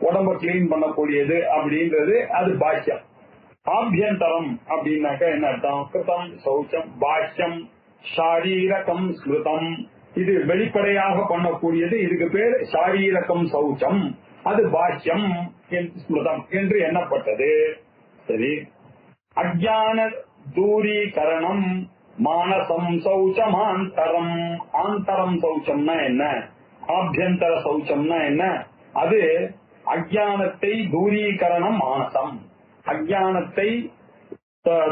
உடம்ப கிளீன் பண்ணக்கூடியது அப்படின்றது அது பாஷ்யம். ஆபியந்தரம் அப்படின்னாக்கா என்ன அர்த்தம்? கிருதம் சௌச்சம் பாஷ்யம் ஷாரீரகம் ஸ்மிருதம். இது வெளிப்படையாக பண்ணக்கூடியது, இதுக்கு பேர் ஷாரீரகம் சௌச்சம், அது பாஷ்யம் ஸ்மிருதம் என்று எண்ணப்பட்டது. சரி, அஜ்ஞான தூரீகரணம் மானசம் சௌச்சமாந்தரம். ஆந்தரம் சௌச்சம்னா என்ன, ஆபியந்தர சௌச்சம்னா என்ன? அது அஜ்ஞானத்தை தூரீகரணம் மானசம், அஜ்ஞானத்தை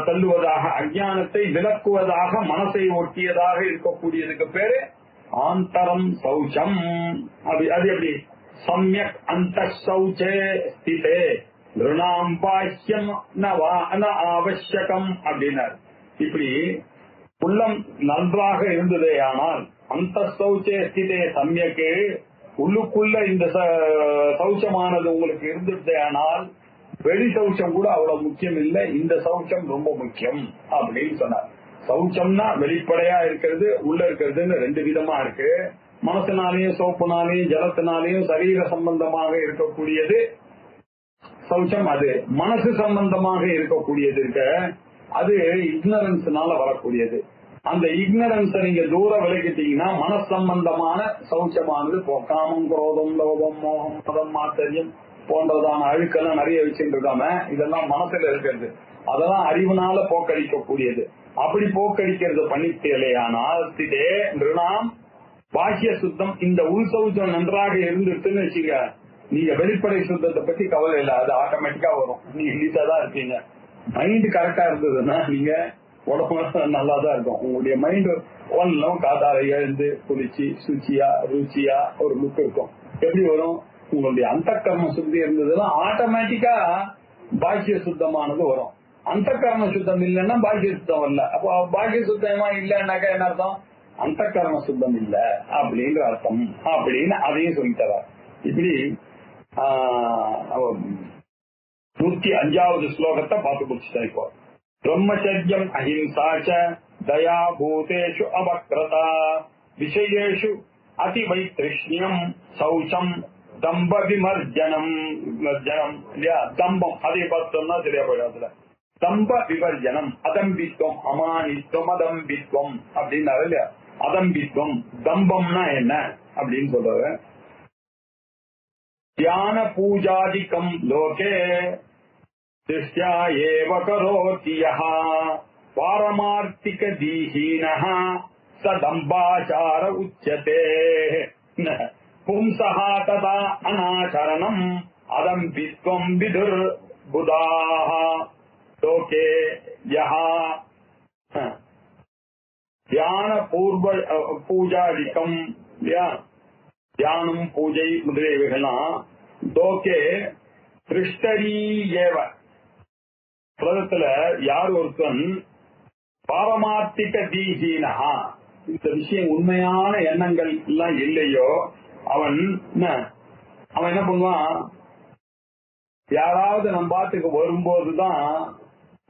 தள்ளுவதாக, அஜ்ஞானத்தை விலக்குவதாக, மனசை ஒட்டியதாக இருக்கக்கூடியதுக்கு பேரு ஆந்தரம் சௌச்சம். அது எப்படி? சம்யக் அந்த சௌச்சே ஸ்திதே ருணாம் பாஷ்யம் ந ஆவசியகம் அப்படின்னார். இப்படி உள்ளம் நன்றாக இருந்ததே ஆனால் அந்த சௌச்சே ஸ்திதே சம்யக்கு, உள்ளுக்குள்ள இந்த சௌச்சமானது உங்களுக்கு இருந்ததே ஆனால் வெளி சௌச்சம் கூட அவ்வளவு முக்கியம் இல்லை, இந்த சௌச்சம் ரொம்ப முக்கியம் அப்படின்னு சொன்னார். சௌச்சம்னா வெளிப்படையா இருக்கிறது, உள்ள இருக்கிறதுன்னு ரெண்டு விதமா இருக்கு. மனசுனாலையும் சோப்புனாலையும் ஜலத்தினாலையும் சரீர சம்பந்தமாக இருக்கக்கூடியது சௌச்சம். அது மனசு சம்பந்தமாக இருக்கக்கூடியது இருக்க, அது இக்னரன்ஸ்னால வரக்கூடியது. அந்த இக்னரன்ஸை நீங்க தூரம் விலகிட்டீங்கன்னா மனசு சம்பந்தமான சௌச்சமானது காமம், குரோதம், லோபம், மோகம், மதம், மாத்தரியம் போன்றதான அழுக்கெல்லாம் நிறைய வச்சுட்டு இருக்காம இதெல்லாம் மனசுல இருக்கிறது, அதெல்லாம் அறிவுனால போக்கடிக்கக்கூடியது. அப்படி போக்கடிக்கிறது பண்ணிட்டேலையானால் ஸ்திதே நிருணாம் பாக்கிய சுத்தம். இந்த உள் சௌச்சம் நன்றாக இருந்துட்டுன்னு வச்சுக்க, நீங்க வெளிப்படை சுத்தத்தை பத்தி கவலை இல்லை, அது ஆட்டோமேட்டிக்கா வரும். நீங்க நீட்டா தான் இருக்கீங்க. மைண்ட் கரெக்டா இருந்ததுன்னா நீங்க உடம்பு நல்லா தான் இருக்கும். உங்களுடைய மைண்ட் ஒன்னும் காத்தால எழுந்து குளிச்சு சுச்சியா ருச்சியா ஒரு லுக் இருக்கும். எப்படி வரும்? உங்களுடைய அந்த கர்ம சுத்தி இருந்ததுன்னா ஆட்டோமேட்டிக்கா பாக்கிய சுத்தமானது வரும். அந்த கர்ம சுத்தம் இல்லைன்னா பாக்கிய சுத்தம் வரல. அப்போ பாக்கிய சுத்தமா இல்லைன்னாக்கா என்ன அர்த்தம்? அந்த கர்ம சுத்தம் இல்ல அப்படின்ற அர்த்தம் அப்படின்னு அதையும் சொல்லித்தரார். இப்படி 105வது ஸ்லோகத்தை பார்த்து முடிச்சுட்டேன். இப்போ பிரம்மச்சரியம் அஹிம்சாச்ச தயா பூதேஷு அபக்ரதா விஷயேஷு அதிவைத்ருஷ்ணியம் சௌச்சம் தம்ப விமர்ஜனம். இல்லையா? தம்பம் அதை பார்த்தோம்னா சரியா போயிடாதுல. தம்ப விவர்ஜனம், அதம்பித்வம், அமானித்வம், அதம்பித்வம் அப்படின்னாரு இல்லையா? அதம்பித்வம், தம்பம்னா என்ன அப்படின்னு சொல்றாரு. தியான பூஜாதிகம் லோகே திருஷ்யா ஏவ கரோதி யஹ பாரமார்த்திக தீஹீனஹ சதம்பாசார உச்யதே பும்சஹ ததா அநாசரணம் அதம்பித்வம் விதுர் புதாஹ லோகே யஹ. தியான பூர்வ பூஜாதிக்கம், தியானம் பூஜை முதலியவைகள்லாம் லோகே திருஷ்டரி ஏவ, உலகத்துல யார் ஒருத்தன் பாரமார்த்திக தீஹீனஹா, இந்த விஷயம் உண்மையான எண்ணங்கள் எல்லாம் இல்லையோ அவன் என்ன பண்ணுவான்? யாராவது நம்ம பாட்டுக்கு வரும்போதுதான்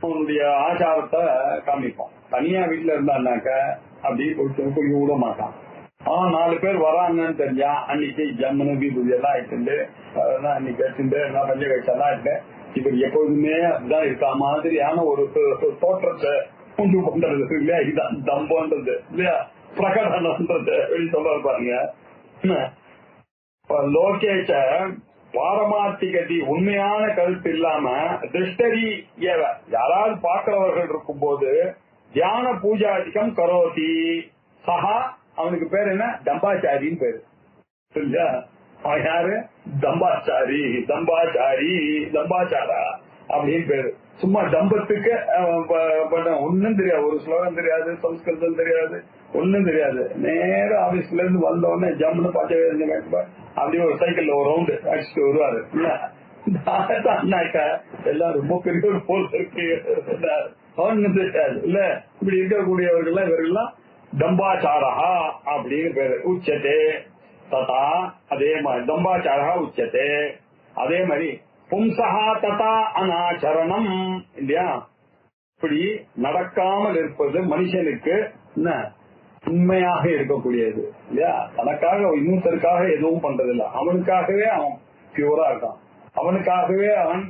அவனுடைய ஆச்சாரத்தை காமிப்பான். தனியா வீட்டுல இருந்தான்னாக்க அப்படி போய் விட மாட்டான். 4 பேர் வராங்கன்னு தெரிஞ்சா அன்னைக்கு ஜம்முன்னு வீடு எல்லாம் ஆயிட்டு அன்னைக்கு வச்சுட்டு எல்லாம் பஞ்ச கட்செல்லாம் ஆயிட்டு இப்ப எப்போதுமே அப்படிதான் இருக்கா மாதிரியான ஒரு தோற்றத்தை உண்டு பண்றது இல்லையா? இதுதான் தம்பன்றது இல்லையா? பிரகடனம்ன்றது எப்படி சொல்ற பாருங்க. லோகேஷ பாரமார்த்திகதி, உண்மையான கருத்து இல்லாம திருஷ்டரி ஏவ, யாராவது பார்க்கிறவர்கள் இருக்கும் போது தியான பூஜாதிகம் கரோதி சஹா, அவனுக்கு பேர் என்ன? தம்பாச்சாரின்னு பேரு. புரிஞ்சா? அவன் யாரு? தம்பாச்சாரி, தம்பாச்சாரி, தம்பாச்சாரா அப்படின்னு பேரு. சும்மா தம்பத்துக்கு ஒன்னும் தெரியாது, ஒரு ஸ்லோகம் தெரியாது, சம்ஸ்கிருதம் தெரியாது, ஒன்னும் தெரியாது. நேரம் ஆபீஸ்ல இருந்து வந்தோடனே ஜம்னு பாச்ச அப்படியே ஒரு சைக்கிள்ல ஒரு ரவுண்டு அடிச்சுட்டு வருவாரு. எல்லாம் ரொம்ப பெரிய ஒரு போல் இருக்கு, ஒன்னும் தெரியாது இல்ல. இப்படி இருக்கக்கூடியவர்கள் இவர்கள்லாம் தம்பாச்சாரஹா அப்படின்னு பேரு. உச்சத்தே ததா, அதே மாதிரி தம்பாச்சாரஹா உச்சத்தே. அதே மாதிரி பும்சகா ததா அனாச்சரணம் இல்லையா, இப்படி நடக்காமல் இருப்பது மனுஷனுக்கு என்ன உண்மையாக இருக்கக்கூடியது இல்லையா. தனக்காக இன்னொருத்தருக்காக எதுவும் பண்றதில்லை, அவனுக்காகவே அவன் பியூரா இருக்கான், அவனுக்காகவே அவன்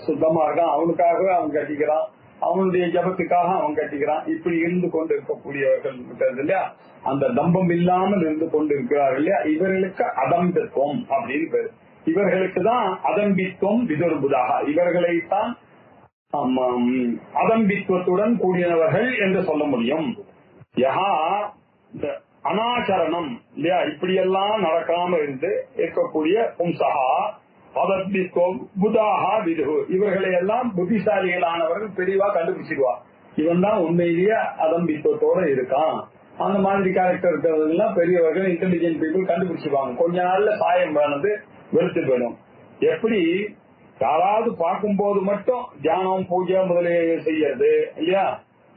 சுத்தமா இருக்கான், அவனுக்காகவே அவன் கட்டிக்கிறான், அவனுடைய ஜபத்துக்காக அவன் கட்டிக்கிறான். இப்படி இருந்து கொண்டு இருக்கக்கூடியவர்கள் இல்லையா, அந்த தம்பம் இல்லாமல் இருந்து கொண்டு இருக்கிறார்கள் இல்லையா, இவர்களுக்கு அதம்பித்துவம் அப்படின்னு பேரு. இவர்களுக்கு தான் அதம்பித்துவம் விதுர்புதாக, இவர்களைத்தான் அதம்பித்துவத்துடன் கூடியவர்கள் என்று சொல்ல முடியும். யஹா இந்த அனாச்சரணம் இல்லையா, இப்படியெல்லாம் நடக்காம இருந்து இருக்கக்கூடிய பும்சகா அதம்பித்துவம் புதாகா விது, இவர்களை எல்லாம் புத்திசாலிகளானவர்கள் தெளிவா கண்டுபிடிச்சிடுவா, இவன் தான் உண்மையிலேயே அதம்பித்துவத்தோட இருக்கான். அந்த மாதிரி கேரக்டர் இருக்கிறதெல்லாம் பெரியவர்கள் இன்டெலிஜென்ட் பீப்புள் கண்டுபிடிச்சிருவாங்க. கொஞ்ச நாள்ல சாயம் வேணது வெறுத்து போயிடும். எப்படி யாராவது பார்க்கும்போது மட்டும் தியானம் பூஜை முதலிய செய்யறது இல்லையா,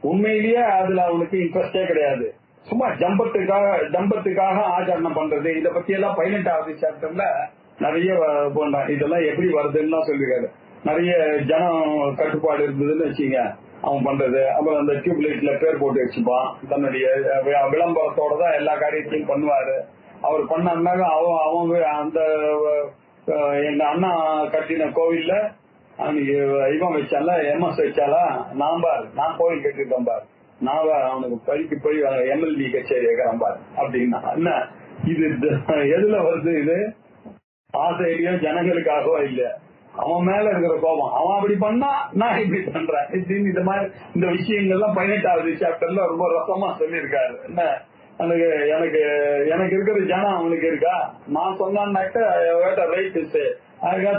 உண்மையிலேயே அதுல அவனுக்கு இன்ட்ரெஸ்டே கிடையாது, சும்மா ஜம்பத்துக்காக ஆச்சரணம் பண்றது. இத பத்தி எல்லாம் 18வது சாப்டர்ல நிறைய இதெல்லாம் எப்படி வருதுன்னு சொல்லிருக்காரு. நிறைய ஜனம் கட்டுப்பாடு இருந்ததுன்னு வச்சுங்க அவன் பண்றது. அப்புறம் அந்த டியூப் லைட்ல பேர் போட்டு வச்சுப்பான், தன்னுடைய விளம்பரத்தோட தான் எல்லா காரியத்தையும் பண்ணுவாரு. அவர் பண்ணாங்க அவங்க அந்த எங்க அண்ணா கட்டின கோவில்ல இவன் வச்சால எம்எஸ் வச்சாலா, நான் கோவில் கட்டிருக்கேன் பாரு, நான் அவனுக்கு பறிக்கு போய் எம்எல்டி கச்சேரி வைக்கிறேன் பாரு அப்படின்னா என்ன, இது எதுல வருது? இது ஆசையிலயோ ஜனங்களுக்காகவோ இல்ல, அவன் மேல இருக்கிற கோபம், அவன் அப்படி பண்ணா நான் இப்படி பண்றேன். இந்த மாதிரி இந்த விஷயங்கள்லாம் 18வது சாப்டர்ல ரொம்ப ரசமா சொல்லியிருக்காரு. என்ன எனக்கு இருக்கிற ஜனம் அவனுக்கு இருக்கா, நான் சொன்னாக்க ரைட்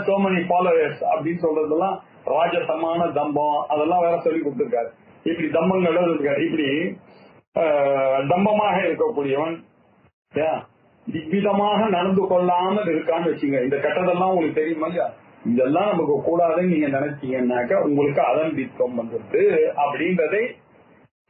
சோ மெனி ஃபாலோவர்ஸ் அப்படின்னு சொல்றதெல்லாம் ராஜசமான தம்பம், அதெல்லாம் வேற சொல்லி கொடுத்திருக்காரு. இப்படி தம்பங்கள் இருக்காரு. இப்படி தம்பமாக இருக்கக்கூடியவன் இவ்விதமாக நடந்து கொள்ளாமல் இருக்கான்னு வச்சுங்க. இந்த கட்டதெல்லாம் உங்களுக்கு தெரியுமா இல்லையா, இதெல்லாம் நமக்கு கூடாதுன்னு நீங்க நினைச்சீங்கன்னாக்க உங்களுக்கு அதம்பித்துவம் வந்துருது அப்படின்றதை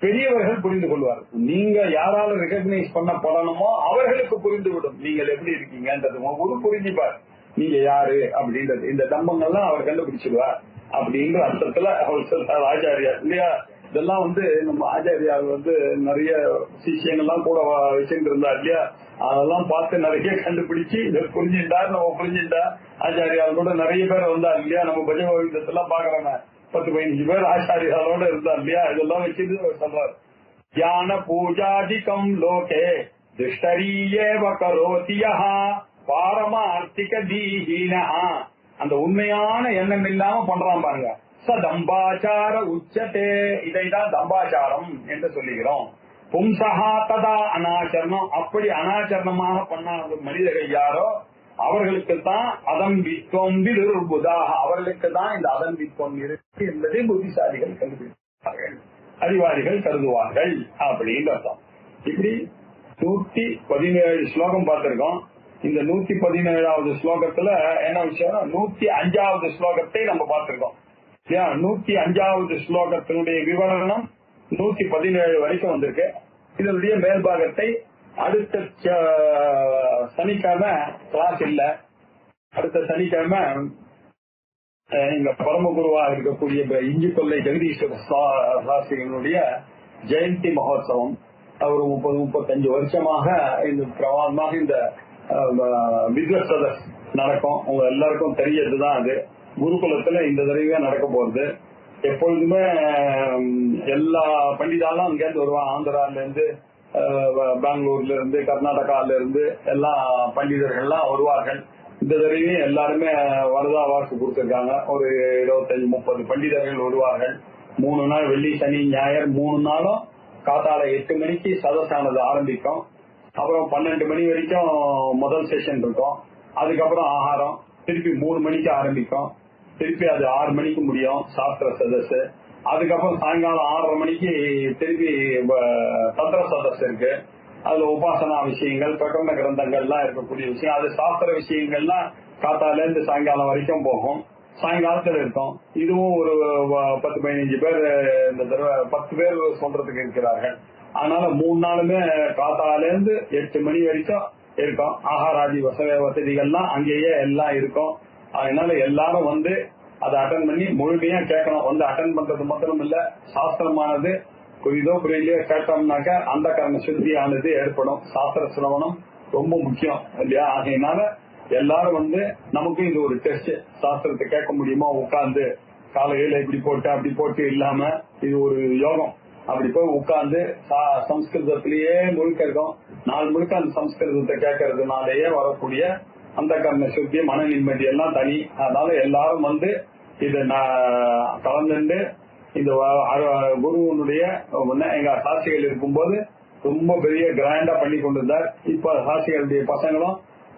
பெரியவர்கள் புரிந்து கொள்வார். நீங்க யாரால ரெகக்னைஸ் பண்ணப்படணுமோ அவர்களுக்கு புரிந்துவிடும் நீங்கள் எப்படி இருக்கீங்கன்றது. ஒரு புரிஞ்சுப்பார் நீங்க யாரு அப்படின்றது. இந்த தம்பங்கள்லாம் அவர் கண்டுபிடிச்சிடுவார் அப்படின்ற அர்த்தத்துல அவர் சொல்றார் ஆச்சாரியார் இல்லையா. இதெல்லாம் நம்ம ஆச்சாரியார் நிறைய விஷயங்கள்லாம் கூட வச்சுட்டு இருந்தார் இல்லையா, அதெல்லாம் பார்த்து நிறைய கண்டுபிடிச்சு இதை புரிஞ்சுட்டார். நம்ம புரிஞ்சுட்டா ஆச்சாரியார் கூட நிறைய பேர் வந்தார் இல்லையா, நம்ம பஜ கோவிந்தத்தெல்லாம் பாக்குறாங்க 10-15 பேர் ஆச்சாரியாரோட இருந்தார் இல்லையா. இதெல்லாம் வச்சுட்டு சொல்றார், தியான பூஜாதிகம் லோகே துஷ்டரீயேவ கரோதியா பாரமார்த்திக தீஹீனா, அந்த உண்மையான எண்ணம் இல்லாம பண்றான் பாருங்க. தம்பாச்சார உச்சத்தே, இதைதான் தம்பாச்சாரம் என்று சொல்லுகிறோம். பும்சகா ததா அனாச்சரணம், அப்படி அனாச்சரணமாக பண்ணாத மனிதர்கள் யாரோ அவர்களுக்கு தான் அதம்பித்துவம் விதுர்புதாக, அவர்களுக்கு தான் இந்த அதம்பித்துவம் இருக்கு என்பதை புத்திசாலிகள் கண்டுபிடிப்பார்கள், அறிவாளிகள் கருதுவார்கள் அப்படின்னு அர்த்தம். இப்படி 117 ஸ்லோகம் பார்த்திருக்கோம். இந்த 117வது ஸ்லோகத்துல என்ன விஷயம், 105வது ஸ்லோகத்தை நம்ம பார்த்திருக்கோம். 105வது ஸ்லோகத்தினுடைய விவரணம் 117 வரைக்கும் வந்திருக்கு. இதனுடைய மேல்பாகத்தை அடுத்த சனிக்கிழமை கிளாஸ் இல்ல, அடுத்த சனிக்கிழமை எங்க பரமகுருவா இருக்கக்கூடிய இஞ்சி கொள்ளை ஜெகதீஸ்வர சாஸ்திரிகளுடைய ஜெயந்தி மகோத்சவம். அவர் 30-35 வருஷமாக இந்த பிரமாதமாக இந்த பிசினஸ் சதஸ் நடக்கும். உங்க எல்லாருக்கும் தெரியறதுதான். அது குருகுலத்துல இந்த தடவை நடக்க போறது. எப்பொழுதுமே எல்லா பண்டிதாலும் அங்கிருந்து வருவாங்க, ஆந்திரால இருந்து, பெங்களூர்ல இருந்து, கர்நாடகால இருந்து எல்லா பண்டிதர்கள்லாம் வருவார்கள். இந்த தடவையும் எல்லாருமே வரதா வாக்கு கொடுத்திருக்காங்க. ஒரு 25-30 பண்டிதர்கள் வருவார்கள். 3 நாள் வெள்ளி சனி ஞாயிறு 3 நாளும் காத்தால 8 மணிக்கு சதஸானது ஆரம்பிக்கும். அப்புறம் 12 மணி வரைக்கும் முதல் செஷன் இருக்கும். அதுக்கப்புறம் ஆகாரம் திருப்பி 3 மணிக்கு ஆரம்பிக்கும். திருப்பி அது 6 மணிக்கு முடியும் சாஸ்திர சதஸ். அதுக்கப்புறம் சாயங்காலம் 6:30 மணிக்கு திருப்பி தந்திர சதஸ் இருக்கு. அதுல உபாசனா விஷயங்கள், பிரகரண கிரந்தங்கள்லாம் இருக்கக்கூடிய விஷயம், அது சாஸ்திர விஷயங்கள்லாம் காத்தால இருந்து சாயங்காலம் வரைக்கும் போகும். சாயங்காலத்துல இருக்கும். இதுவும் ஒரு 10-15 பேர் இந்த தடவை 10 பேர் சொல்றதுக்கு இருக்கிறார்கள். அதனால 3 நாளுமே காத்தால இருந்து 8 மணி வரைக்கும் இருக்கும். ஆகாராதி வசதிகள்லாம் அங்கேயே எல்லாம் இருக்கும். அதனால எல்லாரும் வந்து அதை அட்டன் பண்ணி முழுமையா கேட்கணும். வந்து அட்டன் பண்றது மாத்திரம் இல்ல, சாஸ்திரமானது புரியுதோ புரியலையோ கேட்டோம்னாக்க அந்த கர்ம சுத்தியானது ஏற்படும். சாஸ்திர சிரவணம் ரொம்ப முக்கியம் இல்லையா? ஆகையினால எல்லாரும் வந்து நமக்கு இது ஒரு டெஸ்ட். சாஸ்திரத்தை கேட்க முடியுமா உட்கார்ந்து காலையில இப்படி போட்டு அப்படி போட்டு இல்லாம இது ஒரு யோகம். அப்படி போய் உட்கார்ந்து சம்ஸ்கிருதத்திலேயே முழுக்க இருக்கும். நாள் முழுக்க அந்த சம்ஸ்கிருதத்தை கேட்கறதுனாலேயே வரக்கூடிய அந்த கர்ம சுத்தி மன நிம்மதி எல்லாம் தனி. அதனால எல்லாரும் வந்து இத கலந்துட்டு இந்த குருவனுடைய எங்க சாட்சிகள் இருக்கும்போது ரொம்ப பெரிய கிராண்டா பண்ணி கொண்டிருந்தார். இப்ப சாட்சிகளுடைய பசங்களும்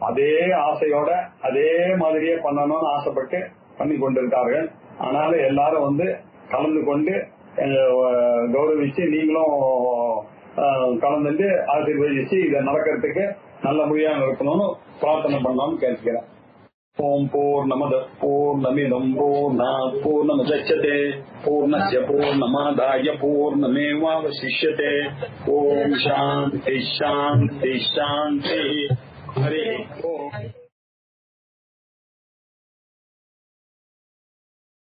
அதே ஆசையோட அதே மாதிரியே பண்ணணும்னு ஆசைப்பட்டு பண்ணி கொண்டிருக்கார்கள். அதனால எல்லாரும் வந்து கலந்து கொண்டு கௌரவிச்சு நீங்களும் கலந்துட்டு ஆசீர்வதிச்சு இதை நடக்கிறதுக்கு நல்ல முறையா நடக்கணும்னு பிரார்த்தனை பண்ணலாம்னு கேட்கிறேன். ஓம் பூர்ணமத பூர்ணமிதம் பூர்ணாத் பூர்ணமுதச்யதே பூர்ணஸ்ய பூர்ணமாதாய பூர்ணமேவாவசிஷ்யதே. ஓம் சாந்தி சாந்தி சாந்தி. ஹரி ஓம்.